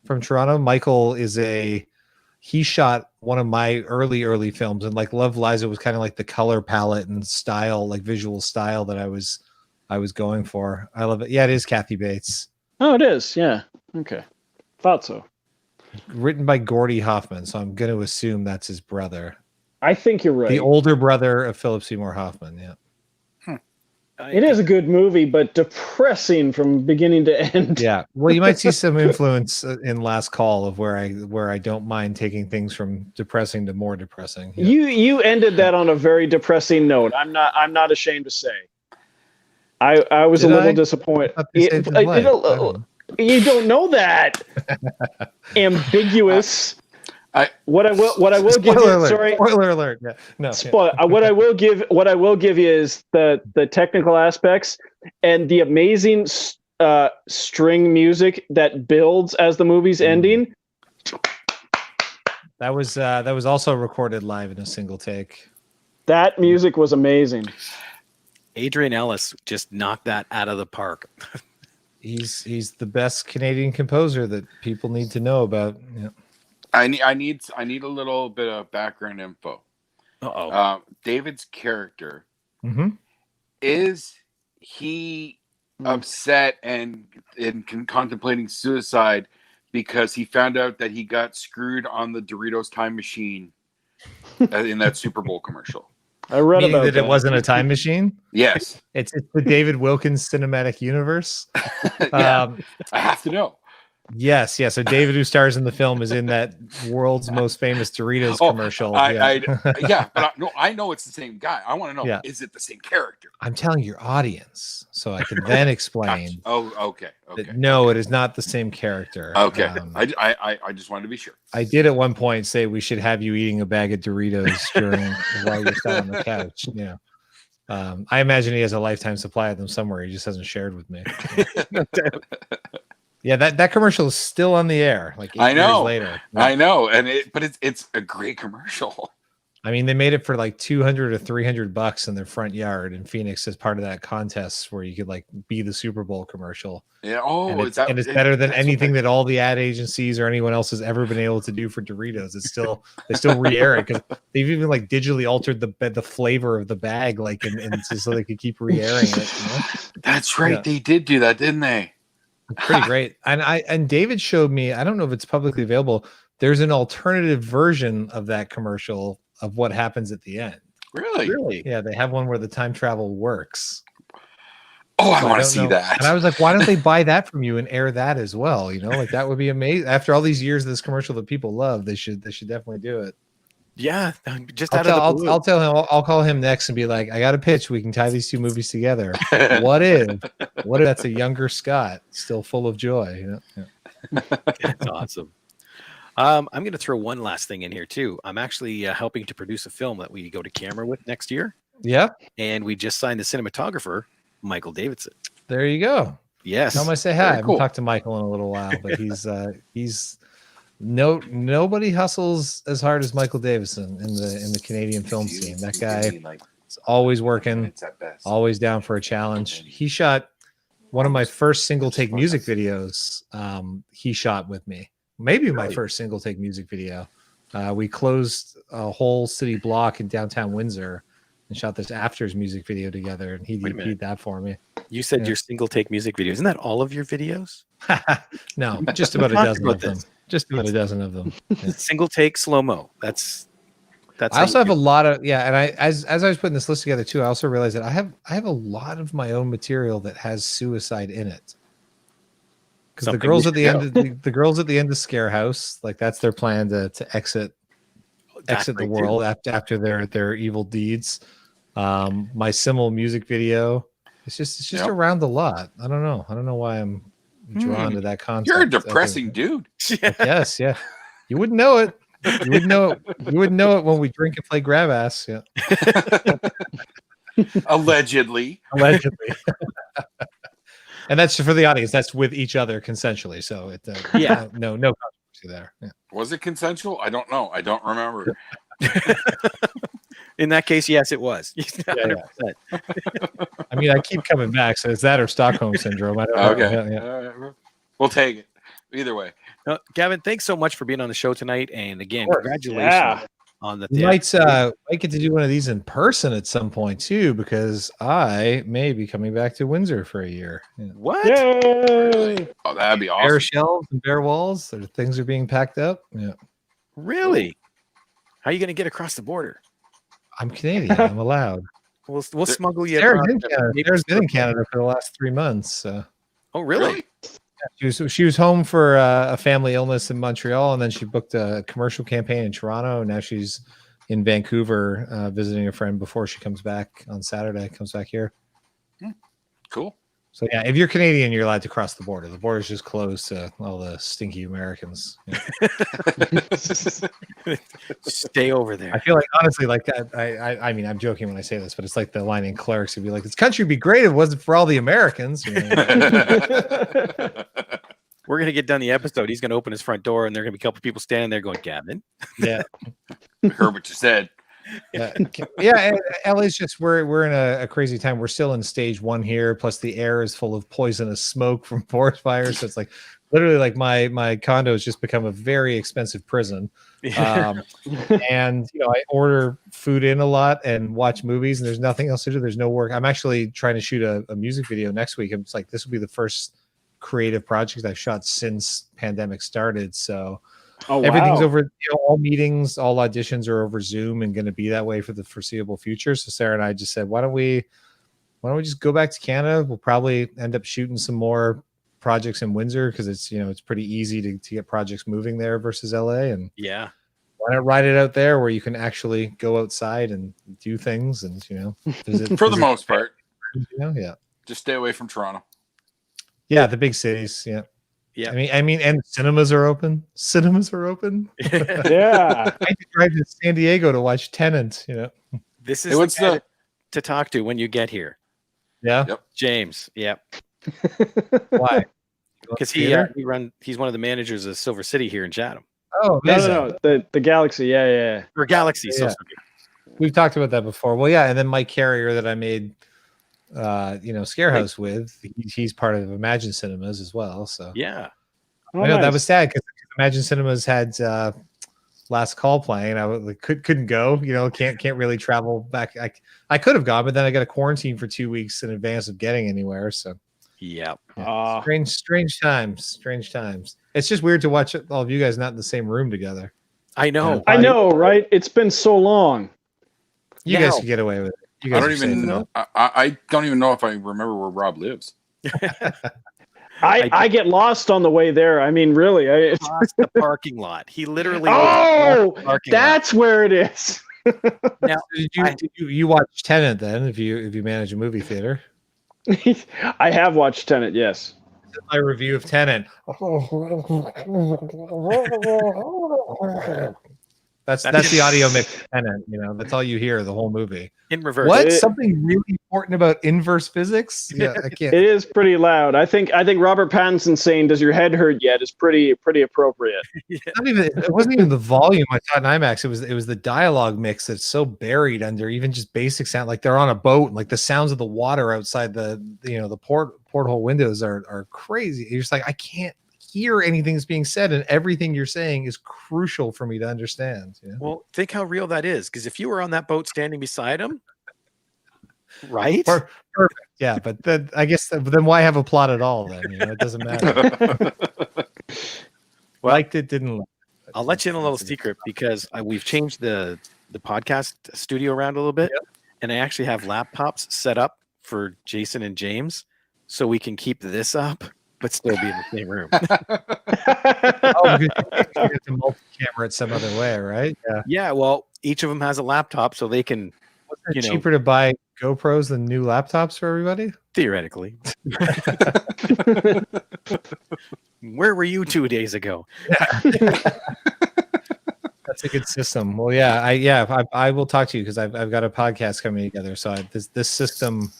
from Toronto. Michael he shot one of my early films, and like Love, Liza was kind of like the color palette and style, like visual style that I was going for. I love it. Yeah, it is Kathy Bates. Oh, it is. Yeah. Okay. Thought so. Written by Gordy Hoffman, so I'm going to assume that's his brother. I think you're right. The older brother of Philip Seymour Hoffman. Yeah. It is a good movie, but depressing from beginning to end. Yeah. Well, you might see some influence in Last Call of where I don't mind taking things from depressing to more depressing. Yeah. You ended that on a very depressing note. I'm not ashamed to say. I was a little disappointed. You don't know that. Ambiguous. What I will give you. Sorry. Spoiler alert. Yeah. No. What I will give you is the technical aspects and the amazing string music that builds as the movie's ending. That was also recorded live in a single take. That music was amazing. Adrian Ellis just knocked that out of the park. He's the best Canadian composer that people need to know about. Yeah. I need a little bit of background info. David's character, is he upset and contemplating suicide because he found out that he got screwed on the Doritos time machine in that Super Bowl commercial? I read about that. It wasn't a time machine. Yes, it's the David Wilkins cinematic universe. I have to know. Yes, yeah. So David, who stars in the film, is in that world's most famous Doritos commercial. Yeah, but I know it's the same guy. I want to know, Yeah. is it the same character? I'm telling your audience, so I can then explain. Gotcha. Oh, okay. That no, it is not the same character. Okay. I just wanted to be sure. I did at one point say we should have you eating a bag of Doritos while you're sat on the couch. Yeah. I imagine he has a lifetime supply of them somewhere. He just hasn't shared with me. Yeah, that commercial is still on the air. Like 8 years later. Yeah. I know, but it's a great commercial. I mean, they made it for like $200 or $300 in their front yard in Phoenix as part of that contest where you could like be the Super Bowl commercial. Yeah. Oh, and it's better than anything that all the ad agencies or anyone else has ever been able to do for Doritos. They still re-air it because they've even like digitally altered the flavor of the bag, like and so they could keep re-airing it. You know? That's right. Yeah. They did do that, didn't they? Pretty great. And David showed me. I don't know if it's publicly available. There's an alternative version of that commercial of what happens at the end. Really? Yeah, they have one where the time travel works. Oh, I want to see that. And I was like, why don't they buy that from you and air that as well? You know, like that would be amazing. After all these years of this commercial that people love, they should definitely do it. Yeah, just I'll tell him. I'll call him next and be like, I got a pitch. We can tie these two movies together. What if that's a younger Scott, still full of joy? You know? Yeah. That's awesome. I'm going to throw one last thing in here too. I'm actually helping to produce a film that we go to camera with next year. Yeah, and we just signed the cinematographer, Michael Davidson. There you go. Yes. Tell him I say hi. I haven't talked to Michael in a little while, but he's nobody hustles as hard as Michael Davidson in the Canadian film scene. That guy is always working, always down for a challenge. He shot one of my first single take music videos. He shot with me. Maybe my first single take music video. We closed a whole city block in downtown Windsor and shot this Afters music video together, and he did that for me. You said your single take music video. Isn't that all of your videos? No, just about a dozen of them. Just about a dozen of them. Yeah. Single take slow-mo. That's I also have a lot of and as I was putting this list together too, I also realized that I have a lot of my own material that has suicide in it. Because the girls at the end of Scare House, like that's their plan to exit the world after their evil deeds. My Simmel music video, it's just around a lot. I don't know why I'm drawn to that concept. You're a depressing dude. Yes, yeah. You wouldn't know it. You wouldn't know it when we drink and play grab ass. Yeah. Allegedly. And that's for the audience. That's with each other consensually. So no controversy there. Yeah. Was it consensual? I don't know. I don't remember. In that case, yes, it was. Yeah. I mean, I keep coming back, so it's that or Stockholm syndrome. I don't know. Okay. Yeah. We'll take it. Either way. Gavin, thanks so much for being on the show tonight. And again, congratulations on the theater. Might get to do one of these in person at some point too, because I may be coming back to Windsor for a year. Yeah. What? Yay! Oh, that'd be awesome. Bare shelves and bare walls. Things are being packed up. Yeah. Really? How are you going to get across the border? I'm Canadian. I'm allowed. We'll smuggle you. Sarah's been in Canada for the last 3 months. Oh, really? She was home for a family illness in Montreal, and then she booked a commercial campaign in Toronto. And now she's in Vancouver visiting a friend before she comes back on Saturday. Comes back here. Cool. So yeah, if you're Canadian, you're allowed to cross the border. The border's just closed to all the stinky Americans. Yeah. Stay over there. I feel like honestly, like I mean, I'm joking when I say this, but it's like the line in Clerks would be like, "This country would be great if it wasn't for all the Americans." You know? We're gonna get done the episode. He's gonna open his front door, and there are gonna be a couple people standing there going, "Gavin." Yeah, heard what you said. Yeah. LA's just we're in a crazy time. We're still in stage 1 here. Plus, the air is full of poisonous smoke from forest fires. So it's like literally like my condo has just become a very expensive prison. And I order food in a lot and watch movies, and there's nothing else to do. There's no work. I'm actually trying to shoot a music video next week. It's like this will be the first creative project I've shot since pandemic started. So. Everything's over. All meetings, all auditions are over Zoom and going to be that way for the foreseeable future. So Sarah and I just said, why don't we just go back to Canada? We'll probably end up shooting some more projects in Windsor because it's it's pretty easy to get projects moving there versus LA. And Yeah. why not ride it out there where you can actually go outside and do things and visit For the most part, yeah. just stay away from Toronto. Yeah, the big cities. Yeah. Yeah. I mean, and cinemas are open. Cinemas are open. Yeah. I could drive to San Diego to watch Tenet. This is Hey, what's the guy the- to talk to when you get here. Yeah. Yep. James. Yep. Why? Because he's one of the managers of Silver City here in Chatham. Oh, amazing. No. The Galaxy. Yeah. Or Galaxy. So Yeah. sorry. We've talked about that before. Well, yeah, and then Mike Carrier that I made, Scarehouse with. He's part of Imagine Cinemas as well. So Yeah. Oh, I know that nice. was sad because Imagine Cinemas had Last Call playing. I couldn't go. Can't really travel back. I could have gone, but then I got a quarantine for 2 weeks in advance of getting anywhere. So Yep. strange times. It's just weird to watch all of you guys not in the same room together. I know. I know, right? It's been so long. You Yeah. guys can get away with it. You I guys don't are safe even enough. know. I don't even know if I remember where Rob lives. I get lost on the way there. I mean, really. Across the parking lot. He literally. Oh, lives across the parking that's where it is. lot. Now, Did you watch Tenet then? If you manage a movie theater, I have watched Tenet. Yes. my review of Tenet. That's the audio mix of Tenet. That's all you hear the whole movie. in reverse. What? It- Something really important about inverse physics? Yeah, I can't. It is pretty loud. I think Robert Pattinson saying "Does your head hurt yet?" is pretty appropriate. Not even. It wasn't even the volume I saw in IMAX. It was the dialogue mix that's so buried under even just basic sound. Like they're on a boat, and like the sounds of the water outside the porthole windows are crazy. You're just like, I can't hear anything that's being said, and everything you're saying is crucial for me to understand. Well, think how real that is. Because if you were on that boat standing beside him, right? Perfect. Yeah, but then I guess then why have a plot at all? Then it doesn't matter. Liked it, didn't like it. I'll let you in a little secret because we've changed the podcast studio around a little bit, and I actually have laptops set up for Jason and James, so we can keep this up but still be in the same room. Oh, because you get to multi-camera it some other way, right? Yeah. Yeah, well, each of them has a laptop, so they can Wasn't it cheaper to buy GoPros than new laptops for everybody? theoretically. Where were you 2 days ago? That's a good system. Well, I will talk to you because I've got a podcast coming together. So this system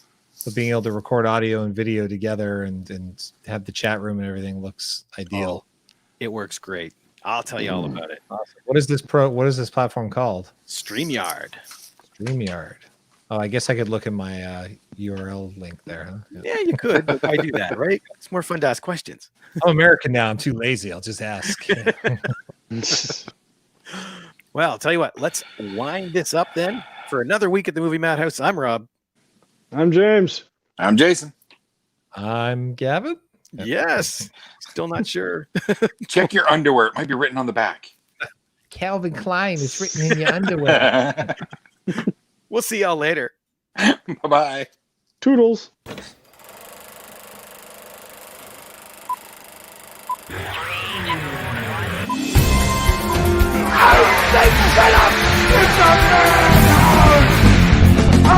of being able to record audio and video together and have the chat room and everything looks ideal. It works great. I'll tell you all about it. Awesome. What is this platform called? StreamYard. StreamYard. Oh, I guess I could look at my URL link there, huh? Yeah, you could. But why do that, right? It's more fun to ask questions. I'm American now. I'm too lazy. I'll just ask. Well, I'll tell you what. Let's wind this up then for another week at the Movie Madhouse. I'm Rob. I'm James. I'm Jason. I'm Gavin. Yes. Still not sure. Check your underwear. It might be written on the back. Calvin Klein is written in your underwear. We'll see y'all later. Bye-bye. Toodles. I say shut up! It's a madhouse! A